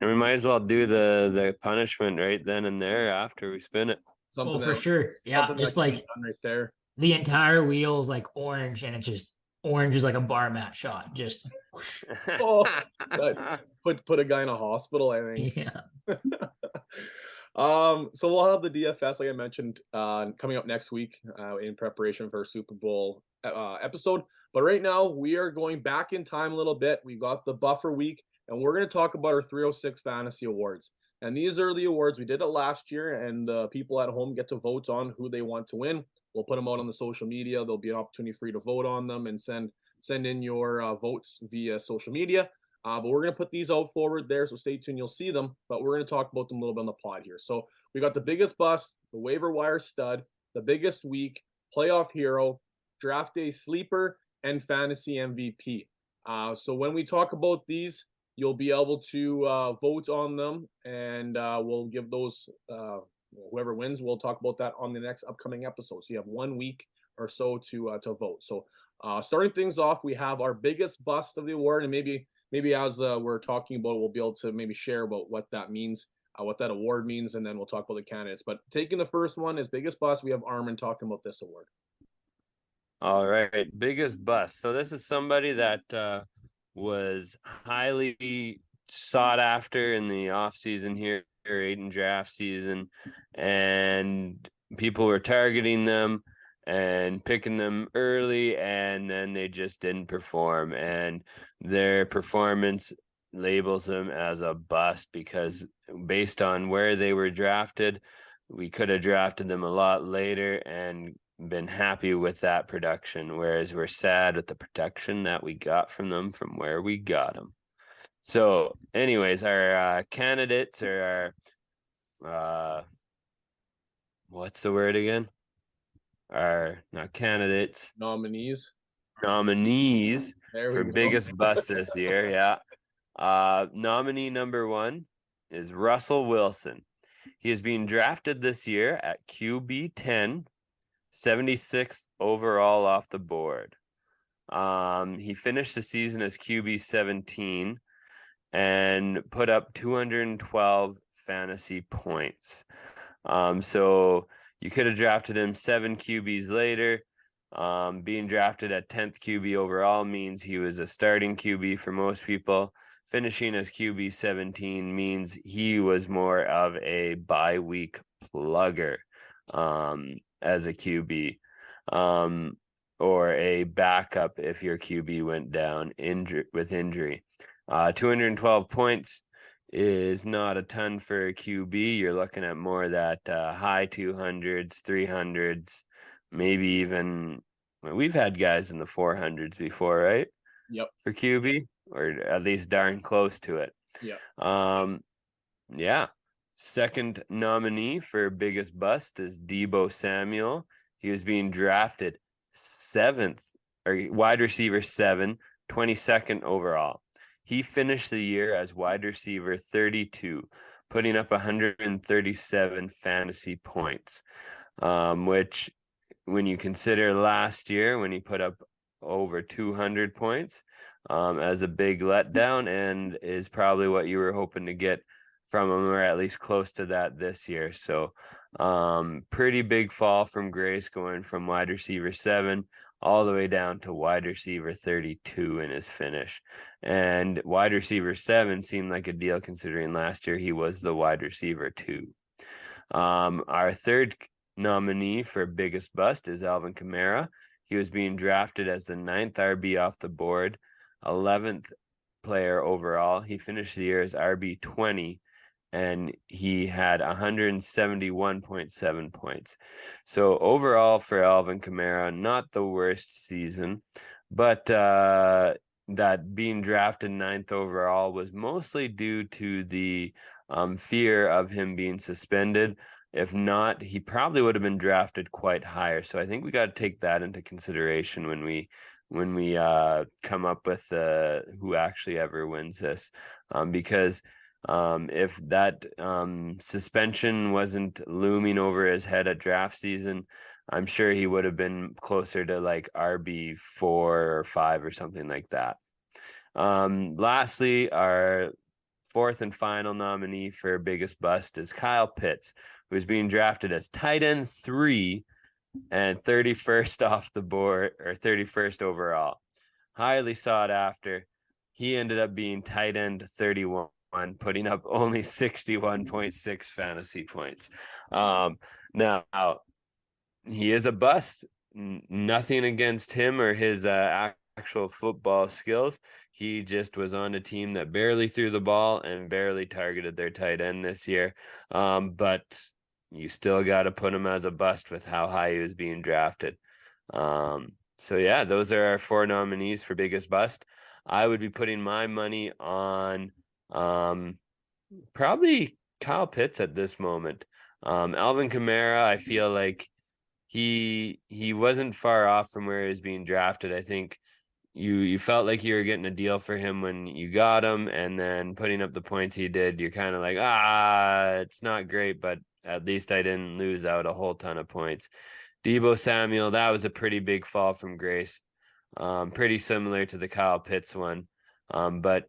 [SPEAKER 2] And we might as well do the punishment right then and there after we spin it.
[SPEAKER 3] Something for sure. Yeah, just like
[SPEAKER 1] right there.
[SPEAKER 3] The entire wheel is like orange, and it's just orange is like a bar mat shot. Just
[SPEAKER 1] put a guy in a hospital, I think.
[SPEAKER 3] Yeah.
[SPEAKER 1] So we'll have the DFS, like I mentioned, coming up next week in preparation for our Super Bowl episode. But right now, we are going back in time a little bit. We got the buffer week, and we're going to talk about our 306 Fantasy Awards. And these are the awards. We did it last year, and the people at home get to vote on who they want to win. We'll put them out on the social media. There'll be an opportunity for you to vote on them and send in your votes via social media. But we're going to put these out forward there, so stay tuned. You'll see them, but we're going to talk about them a little bit on the pod here. So we got the biggest bust, the waiver wire stud, the biggest week, playoff hero, draft day sleeper, and fantasy MVP. So when we talk about these, you'll be able to vote on them, and we'll give those, whoever wins, we'll talk about that on the next upcoming episode. So you have 1 week or so to vote. So starting things off, we have our biggest bust of the award, and maybe as we're talking about it, we'll be able to maybe share about what that means, what that award means, and then we'll talk about the candidates. But taking the first one as biggest bust, we have Armin talking about this award.
[SPEAKER 2] All right, biggest bust. So this is somebody that was highly sought after in the off season here, or in draft season, and people were targeting them and picking them early, and then they just didn't perform, and their performance labels them as a bust because based on where they were drafted, we could have drafted them a lot later and been happy with that production, whereas we're sad with the production that we got from them from where we got them. So anyways, our candidates or our what's the word again? Our not candidates,
[SPEAKER 1] Nominees.
[SPEAKER 2] nominees
[SPEAKER 1] There
[SPEAKER 2] for
[SPEAKER 1] we go.
[SPEAKER 2] biggest bust this year. Yeah. Nominee number 1 is Russell Wilson. He is being drafted this year at QB 10, 76th overall off the board. He finished the season as QB 17 and put up 212 fantasy points. So you could have drafted him 7 QBs later. Being drafted at 10th QB overall means he was a starting QB for most people. Finishing as QB 17 means he was more of a bye week plugger as a QB, or a backup if your QB went down with injury. 212 points is not a ton for a QB. You're looking at more that high 200s, 300s, maybe even we've had guys in the 400s before, right?
[SPEAKER 1] Yep.
[SPEAKER 2] For QB, or at least darn close to it.
[SPEAKER 1] Yeah.
[SPEAKER 2] Yeah. Second nominee for biggest bust is Deebo Samuel. He was being drafted 7th, or wide receiver 7, 22nd overall. He finished the year as wide receiver 32, putting up 137 fantasy points, which when you consider last year when he put up over 200 points as a big letdown, and is probably what you were hoping to get from him, or at least close to that this year. So pretty big fall from grace, going from wide receiver 7 all the way down to wide receiver 32 in his finish. And wide receiver 7 seemed like a deal considering last year he was the wide receiver 2. Our third nominee for biggest bust is Alvin Kamara. He was being drafted as the 9th RB off the board, 11th player overall. He finished the year as RB 20, and he had 171.7 points. So overall for Alvin Kamara, not the worst season, but that being drafted 9th overall was mostly due to the fear of him being suspended. If not, he probably would have been drafted quite higher. So I think we got to take that into consideration when we come up with who actually ever wins this, because if that suspension wasn't looming over his head at draft season, I'm sure he would have been closer to like RB 4 or 5 or something like that. Lastly, our fourth and final nominee for biggest bust is Kyle Pitts, who's being drafted as tight end 3 and 31st off the board, or 31st overall. Highly sought after. He ended up being tight end 31, putting up only 61.6 fantasy points. Now, he is a bust. Nothing against him or his actual football skills. He just was on a team that barely threw the ball and barely targeted their tight end this year. But you still got to put him as a bust with how high he was being drafted. So yeah, those are our 4 nominees for biggest bust. I would be putting my money on probably Kyle Pitts at this moment. Alvin Kamara, I feel like he wasn't far off from where he was being drafted. I think you felt like you were getting a deal for him when you got him, and then putting up the points he did, you're kind of like, it's not great, but at least I didn't lose out a whole ton of points. Deebo Samuel, that was a pretty big fall from grace. Pretty similar to the Kyle Pitts one. But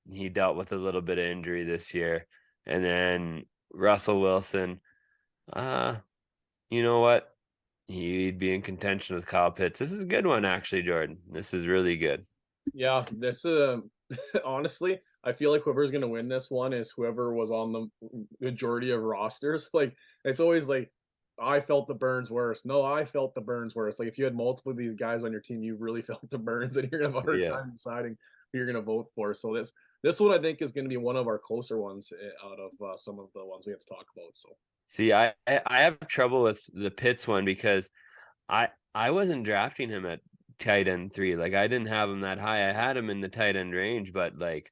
[SPEAKER 2] he dealt with a little bit of injury this year. And then Russell Wilson, you know what? He'd be in contention with Kyle Pitts. This is a good one, actually, Jordan. This is really good.
[SPEAKER 1] Yeah, this honestly, I feel like whoever's gonna win this one is whoever was on the majority of rosters. Like, it's always like I felt the burns worse. No, I felt the burns worse. Like if you had multiple of these guys on your team, you really felt the burns, and you're gonna have a hard
[SPEAKER 2] Yeah.
[SPEAKER 1] time deciding who you're gonna vote for. So this one I think is gonna be one of our closer ones out of some of the ones we have to talk about. So
[SPEAKER 2] See, I have trouble with the Pitts one because I wasn't drafting him at tight end 3. Like I didn't have him that high. I had him in the tight end range, but like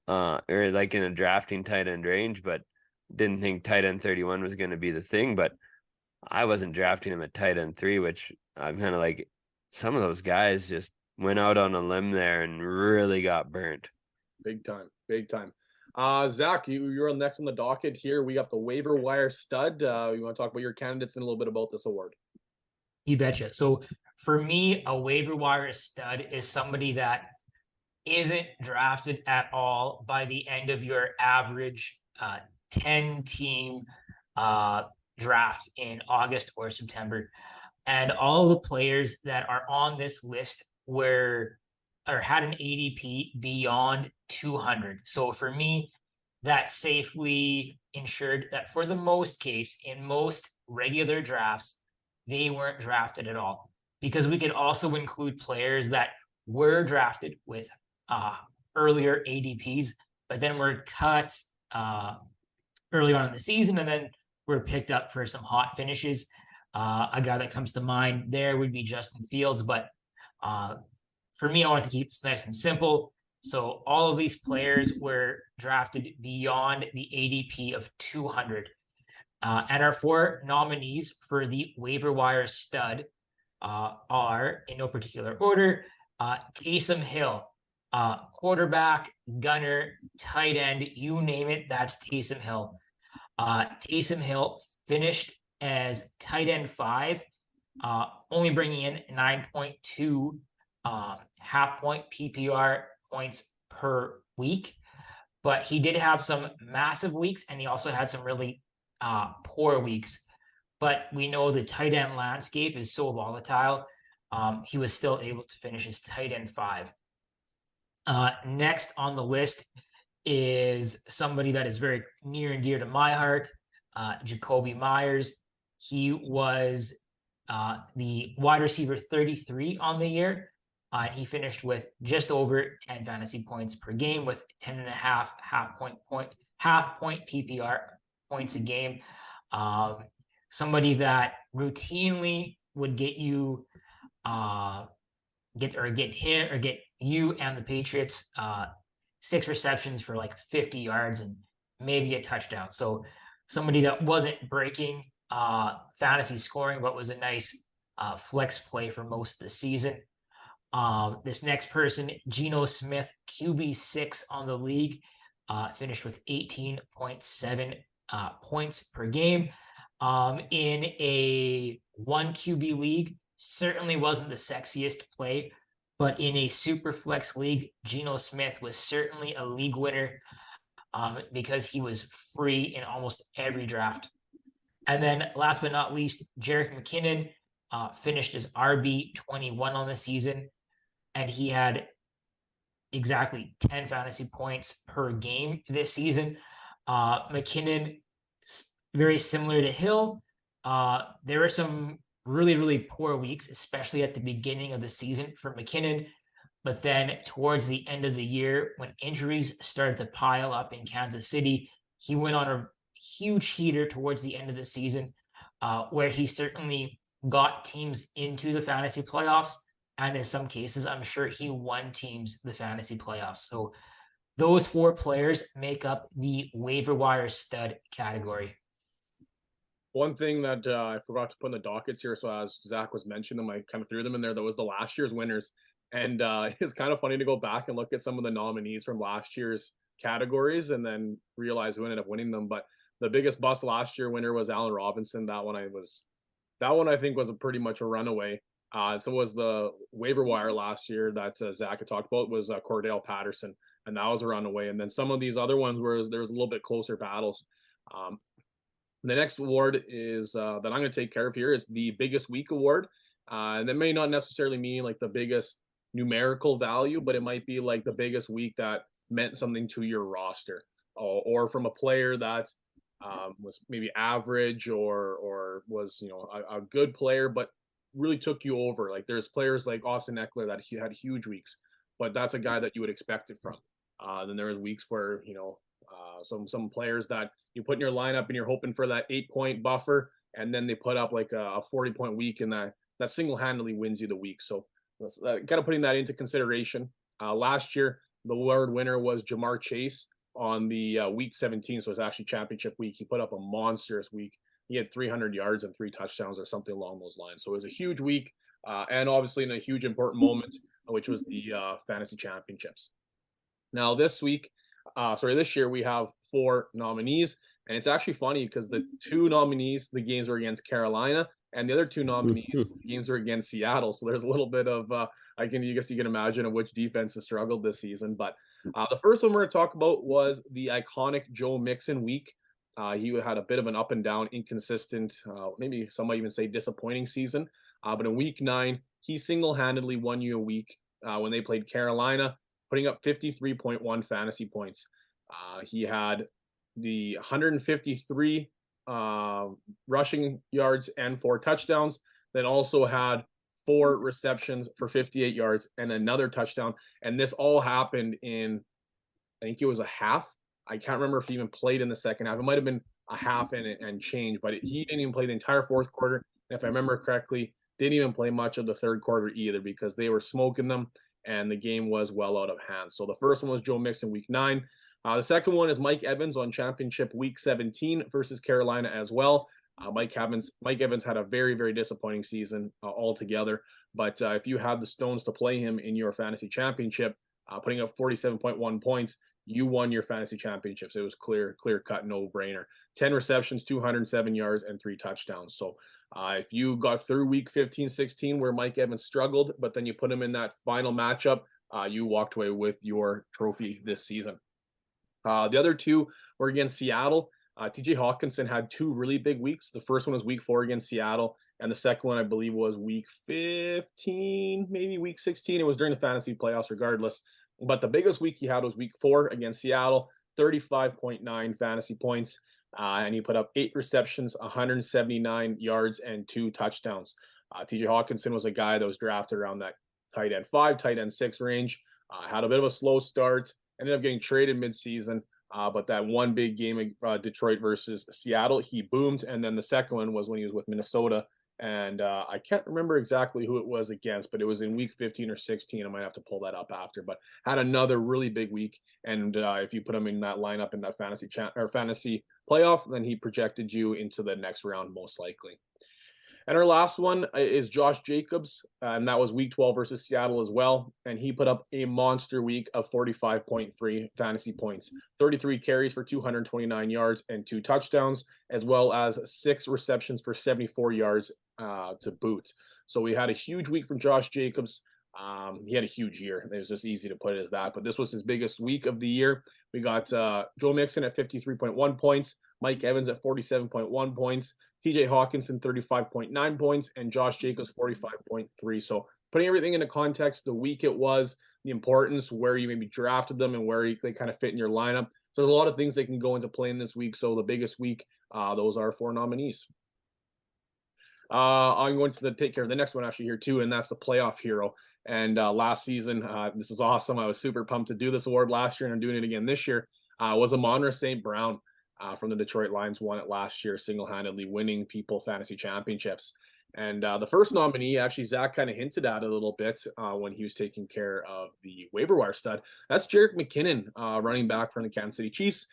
[SPEAKER 2] or like in a drafting tight end range, but didn't think tight end 31 was going to be the thing. But I wasn't drafting him at tight end 3, which I'm kind of like, some of those guys just went out on a limb there and really got burnt.
[SPEAKER 1] big time, big time. Zach, you're next on the docket here. We got the waiver wire stud. You want to talk about your candidates and a little bit about this award?
[SPEAKER 3] You betcha. So for me, a waiver wire stud is somebody that isn't drafted at all by the end of your average 10 team draft in August or September. And all the players that are on this list were or had an ADP beyond 200. So for me, that safely ensured that for the most case, in most regular drafts, they weren't drafted at all. Because we could also include players that were drafted with earlier ADPs, but then were cut early on in the season and then were picked up for some hot finishes. A guy that comes to mind there would be Justin Fields, but for me, I want to keep this nice and simple. So all of these players were drafted beyond the ADP of 200. And our 4 nominees for the waiver wire stud are, in no particular order, Taysom Hill, quarterback, gunner, tight end, you name it, that's Taysom Hill. Taysom Hill finished as tight end 5, only bringing in 9.2 half point PPR points per week. But he did have some massive weeks, and he also had some really poor weeks. But we know the tight end landscape is so volatile. He was still able to finish as tight end 5. Next on the list is somebody that is very near and dear to my heart, Jacoby Myers. He was the wide receiver 33 on the year. He finished with just over 10 fantasy points per game with 10.5 half point PPR points a game. Somebody that routinely would get you get you and the Patriots 6 receptions for like 50 yards and maybe a touchdown. So somebody that wasn't breaking fantasy scoring, but was a nice flex play for most of the season. This next person, Geno Smith, QB6 on the league, finished with 18.7 points per game. In a 1 QB league, certainly wasn't the sexiest play, but in a super flex league, Geno Smith was certainly a league winner because he was free in almost every draft. And then last but not least, Jerick McKinnon finished as RB21 on the season, and he had exactly 10 fantasy points per game this season. McKinnon, very similar to Hill. There were some really, really poor weeks, especially at the beginning of the season for McKinnon. But then towards the end of the year, when injuries started to pile up in Kansas City, he went on a huge heater towards the end of the season, where he certainly got teams into the fantasy playoffs. And in some cases, I'm sure he won teams the fantasy playoffs. So those 4 players make up the waiver wire stud category.
[SPEAKER 1] One thing that I forgot to put in the dockets here, so as Zach was mentioning them, I kind of threw them in there. That was the last year's winners. And it's kind of funny to go back and look at some of the nominees from last year's categories and then realize who ended up winning them. But the biggest bust last year winner was Allen Robinson. That one I think was pretty much a runaway. So was the waiver wire last year that Zach had talked about was Cordell Patterson, and that was a runaway. And then some of these other ones where there was a little bit closer battles. The next award is that I'm going to take care of here is the biggest week award. And that may not necessarily mean like the biggest numerical value, but it might be like the biggest week that meant something to your roster, or from a player that was maybe average or was, a good player, but really took you over. Like there's players like Austin Eckler that he had huge weeks, but that's a guy that you would expect it from. Then there was weeks where, some players that you put in your lineup and you're hoping for that 8-point buffer, and then they put up like a 40-point week, and that single-handedly wins you the week. So kind of putting that into consideration. Last year, the award winner was Jamar Chase on the week 17, so it's actually championship week. He put up a monstrous week. He had 300 yards and 3 touchdowns or something along those lines. So it was a huge week, and obviously in a huge important moment, which was the fantasy championships. Now this year we have 4 nominees, and it's actually funny because the 2 nominees, the games were against Carolina, and the other 2 nominees, the games were against Seattle. So there's a little bit of I guess you can imagine of which defense has struggled this season. But the first one we're going to talk about was the iconic Joe Mixon week. He had a bit of an up and down, inconsistent, maybe some might even say disappointing season. But in week 9, he single-handedly won you a week when they played Carolina, putting up 53.1 fantasy points. He had the 153 rushing yards and 4 touchdowns, then also had 4 receptions for 58 yards and another touchdown. And this all happened in, I think it was a half. I can't remember if he even played in the second half. It might have been a half and change, but he didn't even play the entire fourth quarter. And if I remember correctly, didn't even play much of the third quarter either, because they were smoking them and the game was well out of hand. So the first one was Joe Mixon week 9. The second one is Mike Evans on championship week 17 versus Carolina as well. Mike Evans had a very, very disappointing season altogether. But if you had the stones to play him in your fantasy championship, putting up 47.1 points, you won your fantasy championships. It was clear cut, no brainer. 10 receptions, 207 yards, and 3 touchdowns. So if you got through week 15, 16, where Mike Evans struggled, but then you put him in that final matchup, you walked away with your trophy this season. The other 2 were against Seattle. TJ Hawkinson had 2 really big weeks. The first one was week 4 against Seattle, and the second one, I believe, was week 15, maybe week 16. It was during the fantasy playoffs regardless. But the biggest week he had was week 4 against Seattle, 35.9 fantasy points. And he put up 8 receptions, 179 yards, and 2 touchdowns. TJ Hawkinson was a guy that was drafted around that tight end 5, tight end 6 range. Had a bit of a slow start, ended up getting traded midseason. But that one big game, Detroit versus Seattle, he boomed. And then the second one was when he was with Minnesota. And I can't remember exactly who it was against, but it was in week 15 or 16. I might have to pull that up after, but had another really big week. And if you put him in that lineup in that fantasy playoff, then he projected you into the next round most likely. And our last one is Josh Jacobs, and that was week 12 versus Seattle as well. And he put up a monster week of 45.3 fantasy points, 33 carries for 229 yards and 2 touchdowns, as well as 6 receptions for 74 yards to boot. So we had a huge week from Josh Jacobs. He had a huge year. It was just easy to put it as that, but this was his biggest week of the year. We got Joe Mixon at 53.1 points, Mike Evans at 47.1 points, TJ Hawkinson 35.9 points, and Josh Jacobs 45.3. So putting everything into context, the week it was, the importance, where you maybe drafted them and where they kind of fit in your lineup. So there's a lot of things that can go into play in this week. So the biggest week, those are 4 nominees. I'm going to take care of the next one actually here too, and that's the playoff hero. And last season, this is awesome. I was super pumped to do this award last year, and I'm doing it again this year. Was Amon-Ra St. Brown from the Detroit Lions, won it last year, single-handedly winning people fantasy championships. And the first nominee, actually, Zach kind of hinted at it a little bit when he was taking care of the waiver wire stud. That's Jerick McKinnon, running back from the Kansas City Chiefs.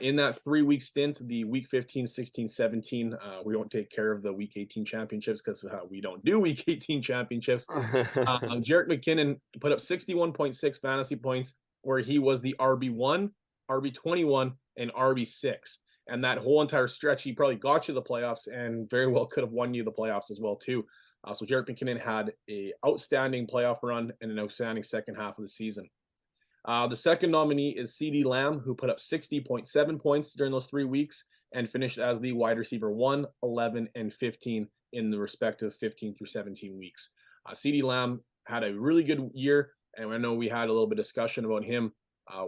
[SPEAKER 1] In that 3-week stint, the week 15, 16, 17, we won't take care of the week 18 championships because we don't do week 18 championships. Jerick McKinnon put up 61.6 fantasy points, where he was the RB1, RB21, and RB6. And that whole entire stretch, he probably got you the playoffs and very well could have won you the playoffs as well, too. So Jerick McKinnon had an outstanding playoff run and an outstanding second half of the season. The second nominee is CeeDee Lamb, who put up 60.7 points during those 3 weeks and finished as the wide receiver 1, 11, and 15 in the respective 15 through 17 weeks. CeeDee Lamb had a really good year, and I know we had a little bit of discussion about him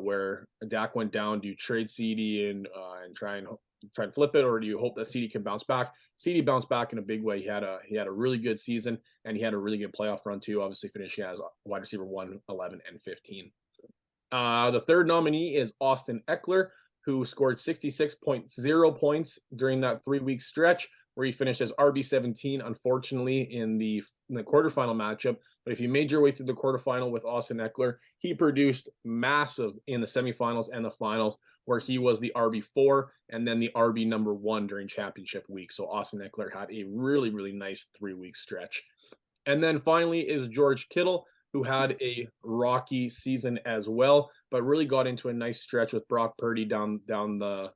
[SPEAKER 1] where Dak went down. Do you trade CeeDee and try and try and flip it, or do you hope that CD can bounce back? CD bounced back in a big way. He had a really good season, and he had a really good playoff run too. Obviously, finishing as wide receiver 1, 11, and 15. The third nominee is Austin Eckler, who scored 66.0 points during that 3-week stretch, where he finished as RB17, unfortunately, in the quarterfinal matchup. But if you made your way through the quarterfinal with Austin Eckler, he produced massive in the semifinals and the finals, where he was the RB4 and then the RB number 1 during championship week. So Austin Eckler had a really, really nice 3-week stretch. And then finally is George Kittle, who had a rocky season as well, but really got into a nice stretch with Brock Purdy down the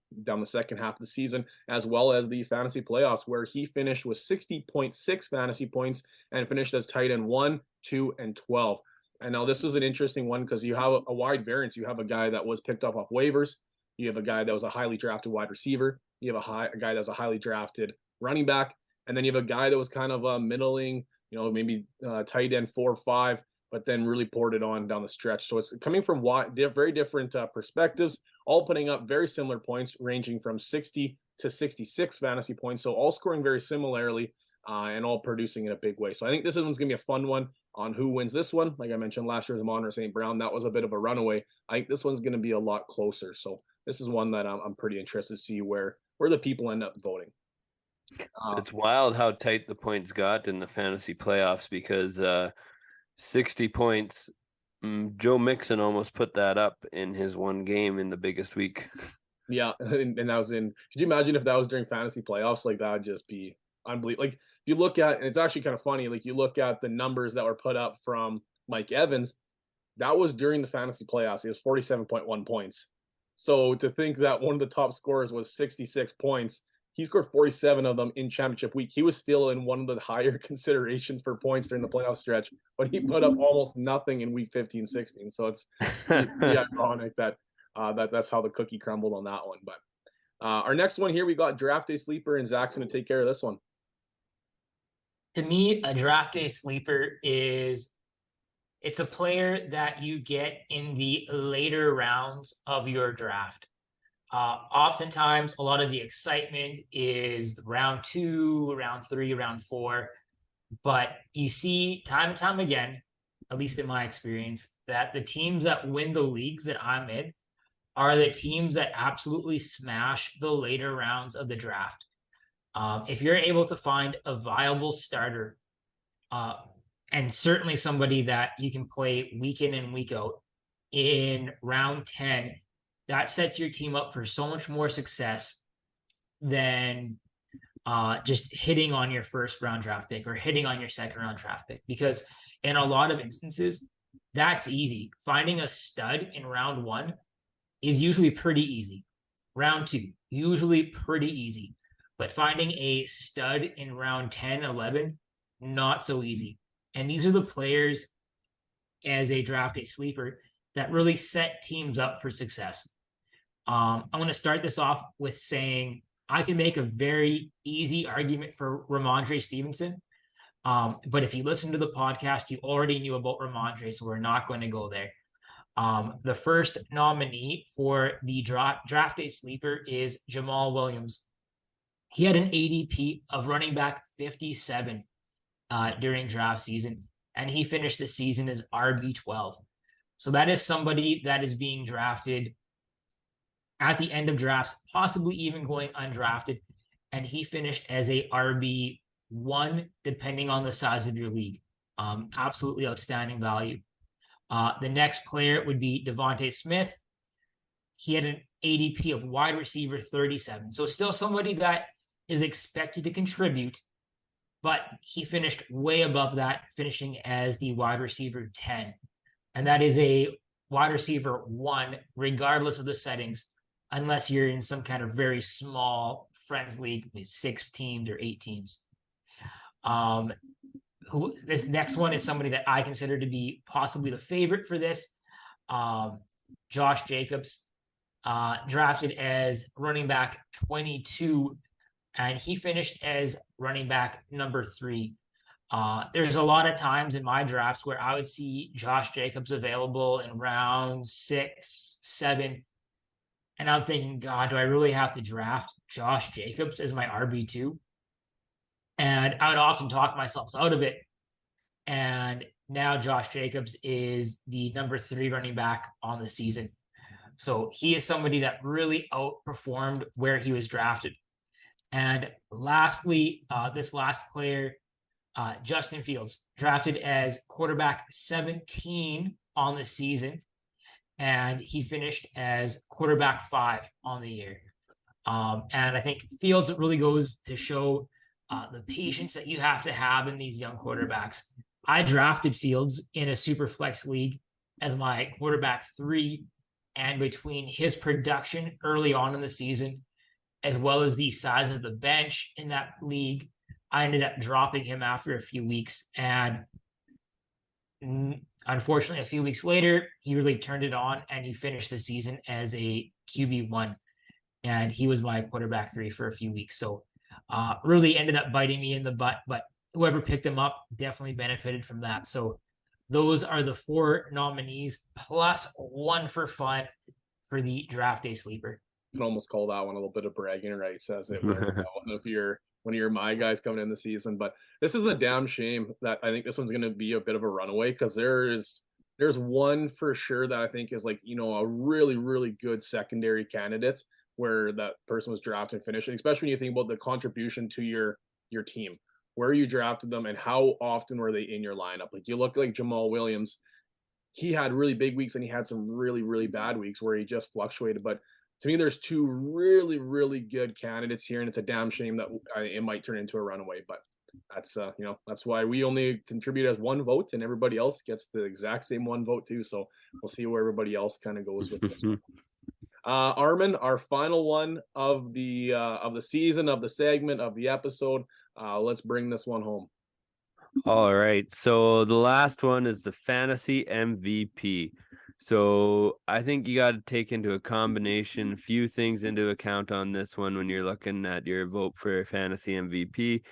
[SPEAKER 1] second half of the season, as well as the fantasy playoffs, where he finished with 60.6 fantasy points and finished as tight end 1, 2, and 12. And now this was an interesting one because you have a wide variance. You have a guy that was picked up off waivers. You have a guy that was a highly drafted wide receiver. You have a guy that was a highly drafted running back. And then you have a guy that was kind of a middling, maybe tight end 4 or 5, but then really poured it on down the stretch. So it's coming from very different perspectives, all putting up very similar points, ranging from 60 to 66 fantasy points. So all scoring very similarly and all producing in a big way. So I think this one's going to be a fun one on who wins this one. Like I mentioned last year's Amon St. Brown, that was a bit of a runaway. I think this one's going to be a lot closer. So this is one that I'm pretty interested to see where the people end up voting.
[SPEAKER 2] It's wild how tight the points got in the fantasy playoffs because 60 points. Joe Mixon almost put that up in his one game in the biggest week.
[SPEAKER 1] Yeah, and that was could you imagine if that was during fantasy playoffs? Like, that would just be unbelievable. Like, if you look at, and it's actually kind of funny, like you look at the numbers that were put up from Mike Evans, that was during the fantasy playoffs. He was 47.1 points. So to think that one of the top scorers was 66 points, he scored 47 of them in championship week. He was still in one of the higher considerations for points during the playoff stretch, but he put up almost nothing in week 15, 16. So it's pretty ironic that that's how the cookie crumbled on that one. But our next one here, we got draft day sleeper, and Zach's going to take care of this one.
[SPEAKER 3] To me, a draft day sleeper it's a player that you get in the later rounds of your draft. Oftentimes, a lot of the excitement is round 2, round 3, round 4. But you see time and time again, at least in my experience, that the teams that win the leagues that I'm in are the teams that absolutely smash the later rounds of the draft. If you're able to find a viable starter, and certainly somebody that you can play week in and week out in round 10, that sets your team up for so much more success than just hitting on your first round draft pick or hitting on your second round draft pick. Because in a lot of instances, that's easy. Finding a stud in round 1 is usually pretty easy. Round 2, usually pretty easy. But finding a stud in round 10, 11, not so easy. And these are the players as a draft day sleeper that really set teams up for success. I'm going to start this off with saying I can make a very easy argument for Ramondre Stevenson. But if you listen to the podcast, you already knew about Ramondre, so we're not going to go there. The first nominee for the draft day sleeper is Jamal Williams. He had an ADP of running back 57 during draft season, and he finished the season as RB12. So that is somebody that is being drafted at the end of drafts, possibly even going undrafted, and he finished as a RB1, depending on the size of your league. Absolutely outstanding value. The next player would be Devontae Smith. He had an ADP of wide receiver 37. So still somebody that is expected to contribute, but he finished way above that, finishing as the wide receiver 10. And that is a wide receiver 1, regardless of the settings, unless you're in some kind of very small friends league with 6 teams or 8 teams. This next one is somebody that I consider to be possibly the favorite for this. Josh Jacobs, drafted as running back 22, and he finished as running back number 3. There's a lot of times in my drafts where I would see Josh Jacobs available in round 6, 7, And I'm thinking, God, do I really have to draft Josh Jacobs as my RB2? And I would often talk myself out of it. And now Josh Jacobs is the number 3 running back on the season. So he is somebody that really outperformed where he was drafted. And lastly, this last player, Justin Fields, drafted as quarterback 17 on the season, and he finished as quarterback 5 on the year. And I think Fields really goes to show the patience that you have to have in these young quarterbacks. I drafted Fields in a super flex league as my quarterback 3, and between his production early on in the season, as well as the size of the bench in that league, I ended up dropping him after a few weeks. And unfortunately, a few weeks later, he really turned it on and he finished the season as a QB1. And he was my quarterback 3 for a few weeks. So really ended up biting me in the butt, but whoever picked him up definitely benefited from that. So those are the 4 nominees plus 1 for fun for the draft day sleeper.
[SPEAKER 1] You can almost call that one a little bit of bragging rights, as it were. If you're one of your my guys coming in the season, but this is a damn shame that I think this one's going to be a bit of a runaway, because there's one for sure that I think is like, a really, really good secondary candidate where that person was drafted and finished, especially when you think about the contribution to your team, where you drafted them and how often were they in your lineup. Like, you look like Jamal Williams, he had really big weeks and he had some really, really bad weeks where he just fluctuated. But to me, there's 2 really, really good candidates here, and it's a damn shame that it might turn into a runaway. But that's that's why we only contribute as 1 vote, and everybody else gets the exact same 1 vote too. So we'll see where everybody else kind of goes with this. Armin, our final one of the season, of the segment, of the episode. Let's bring this one home.
[SPEAKER 2] All right. So the last one is the fantasy MVP. So I think you got to take into a few things into account on this one when you're looking at your vote for fantasy MVP.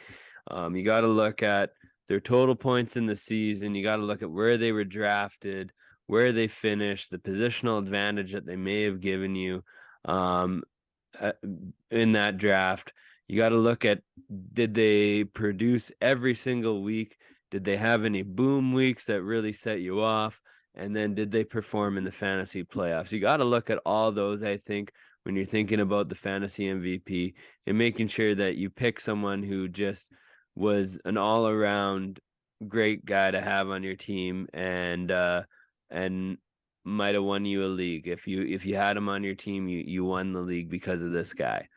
[SPEAKER 2] You got to look at their total points in the season. You got to look at where they were drafted, where they finished, the positional advantage that they may have given you in that draft. You got to look at, did they produce every single week? Did they have any boom weeks that really set you off? And then did they perform in the fantasy playoffs? You got to look at all those, I think, when you're thinking about the fantasy MVP, and making sure that you pick someone who just was an all-around great guy to have on your team, and might have won you a league. If you had him on your team, you won the league because of this guy.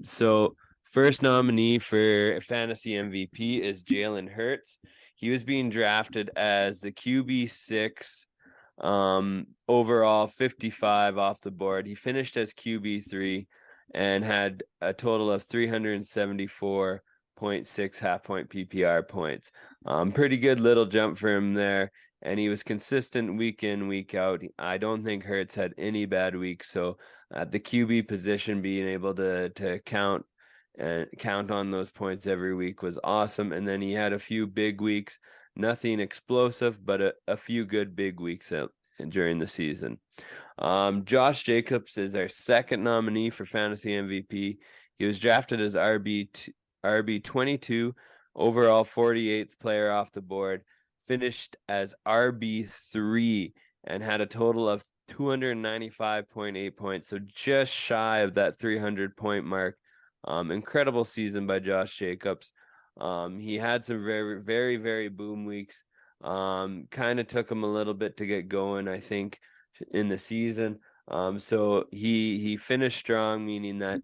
[SPEAKER 2] So first nominee for fantasy MVP is Jalen Hurts. He was being drafted as the QB6, overall 55 off the board. He finished as QB3 and had a total of 374.6 half-point PPR points. Pretty good little jump for him there, and he was consistent week in, week out. I don't think Hurts had any bad weeks, so at the QB position, being able to count on those points every week was awesome. And then he had a few big weeks, nothing explosive, but a few good big weeks during the season. Josh Jacobs is our second nominee for fantasy MVP. He was drafted as RB22, overall 48th player off the board, finished as RB3 and had a total of 295.8 points, so just shy of that 300-point mark. Incredible season by Josh Jacobs. He had some very, very, very boom weeks. Kind of took him a little bit to get going, I think, in the season. So he finished strong, meaning that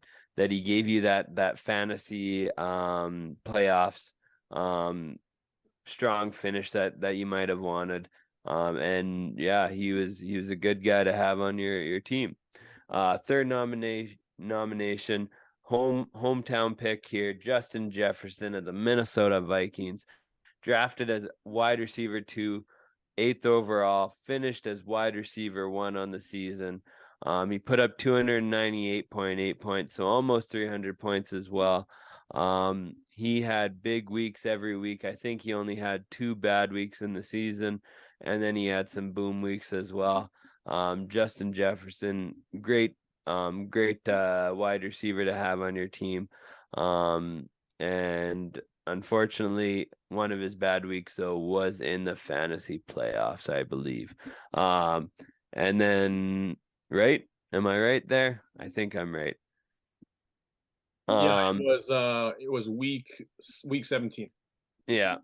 [SPEAKER 2] he gave you that fantasy playoffs strong finish that you might have wanted. And yeah, he was a good guy to have on your team. Third nomination, hometown pick here, Justin Jefferson of the Minnesota Vikings, drafted as wide receiver 2, 8th overall, finished as wide receiver 1 on the season. He put up 298.8 points, so almost 300 points as well. He had big weeks every week. I think he only had 2 bad weeks in the season, and then he had some boom weeks as well. Justin Jefferson, great Great wide receiver to have on your team. And unfortunately, one of his bad weeks though was in the fantasy playoffs, I believe. And then right? Am I right there? I think I'm right.
[SPEAKER 1] Yeah, it was week 17.
[SPEAKER 2] Yeah.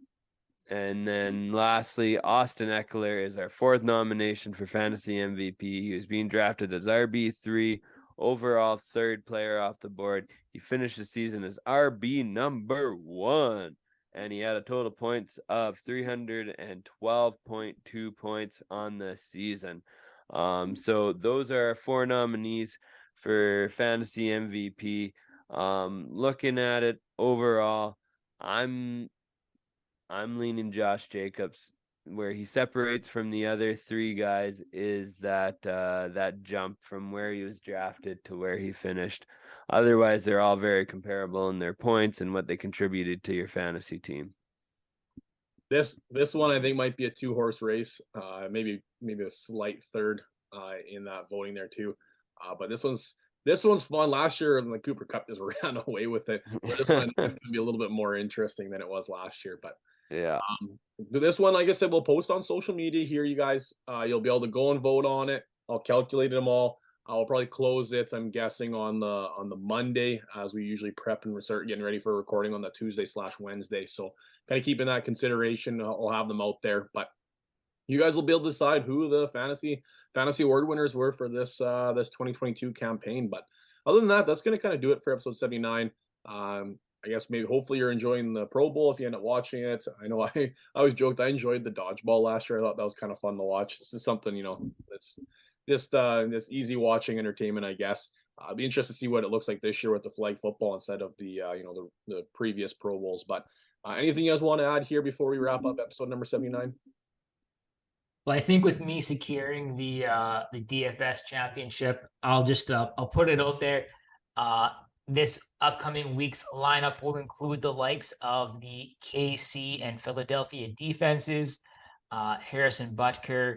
[SPEAKER 2] And then lastly, Austin Eckler is our fourth nomination for fantasy MVP. He was being drafted as RB3, overall third player off the board. He finished the season as RB number 1, and he had a total points of 312.2 points on the season. So those are our 4 nominees for fantasy MVP. Looking at it overall, I'm leaning Josh Jacobs. Where he separates from the other 3 guys is that that jump from where he was drafted to where he finished. Otherwise, they're all very comparable in their points and what they contributed to your fantasy team.
[SPEAKER 1] This one I think might be a 2-horse race. Maybe a slight third in that voting there too. But this one's fun. Last year in the Cooper Cup just ran away with it. This one I think is going to be a little bit more interesting than it was last year. But
[SPEAKER 2] yeah,
[SPEAKER 1] this one, like I said, we'll post on social media here. You guys, you'll be able to go and vote on it. I'll calculate them all. I'll probably close it, I'm guessing, on the Monday, as we usually prep and start getting ready for recording on the Tuesday/Wednesday. So kind of keeping that consideration. I'll have them out there, but you guys will be able to decide who the fantasy award winners were for this 2022 campaign. But other than that, that's going to kind of do it for episode 79. I guess maybe hopefully you're enjoying the Pro Bowl if you end up watching it. I know I always joked I enjoyed the dodgeball last year. I thought that was kind of fun to watch. It's just something, that's just this easy watching entertainment, I guess. I'll be interested to see what it looks like this year with the flag football instead of the the previous Pro Bowls. But anything you guys want to add here before we wrap up episode number 79?
[SPEAKER 3] Well, I think with me securing the DFS championship, I'll put it out there. This upcoming week's lineup will include the likes of the KC and Philadelphia defenses, Harrison Butker,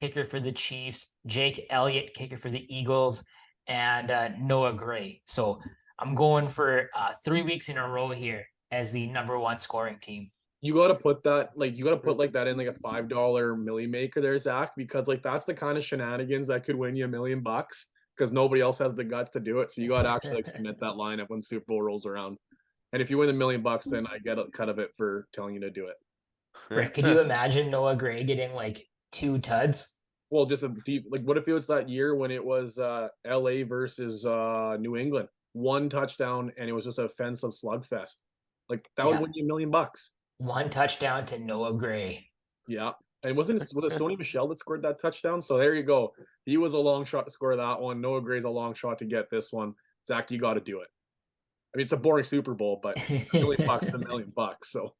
[SPEAKER 3] kicker for the Chiefs, Jake Elliott, kicker for the Eagles, and Noah Gray. So I'm going for 3 weeks in a row here as the number 1 scoring team.
[SPEAKER 1] You got to put that, that in like a $5 milli maker there, Zach, because like that's the kind of shenanigans that could win you $1 million because nobody else has the guts to do it. So you got to actually like submit that lineup when Super Bowl rolls around. And if you win $1 million, then I get a cut of it for telling you to do it.
[SPEAKER 3] Rick, could you imagine Noah Gray getting like 2 tuds?
[SPEAKER 1] Well, just a deep, like what if it was that year when it was LA versus New England, 1 touchdown and it was just an offensive slugfest. Like that would win you $1 million.
[SPEAKER 3] 1 touchdown to Noah Gray.
[SPEAKER 1] Yeah. And was it Sony Michel that scored that touchdown? So there you go. He was a long shot to score that one. Noah Gray's a long shot to get this one. Zach, you got to do it. I mean, it's a boring Super Bowl, but $1 million is $1 million. So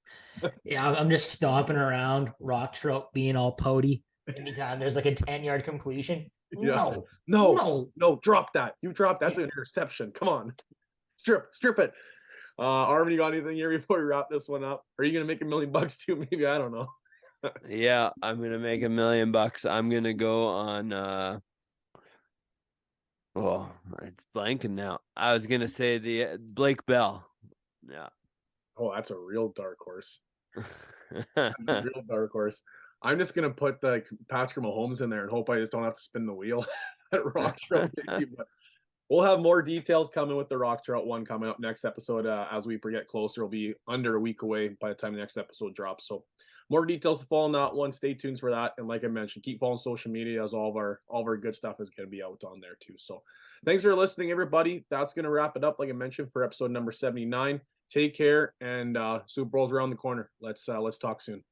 [SPEAKER 3] yeah, I'm just stomping around, rock trout being all pouty. Anytime there's like a 10-yard completion.
[SPEAKER 1] Yeah. No, drop that. You dropped that's an interception. Come on. Strip it. Arvin, you got anything here before we wrap this one up? Are you gonna make $1 million too? Maybe, I don't know.
[SPEAKER 2] Yeah, I'm gonna make $1 million. I'm gonna go on it's blanking now. I was gonna say the Blake Bell. Yeah.
[SPEAKER 1] Oh, that's a real dark horse. That's a real dark horse. I'm just gonna put the Patrick Mahomes in there and hope I just don't have to spin the wheel at Rock Trout. But we'll have more details coming with the Rock Trout one coming up next episode. As we get closer, it'll be under a week away by the time the next episode drops. So more details to follow on that one. Stay tuned for that. And like I mentioned, keep following social media as all of our good stuff is going to be out on there too. So thanks for listening, everybody. That's going to wrap it up, like I mentioned, for episode number 79. Take care, and Super Bowl's around the corner. Let's talk soon.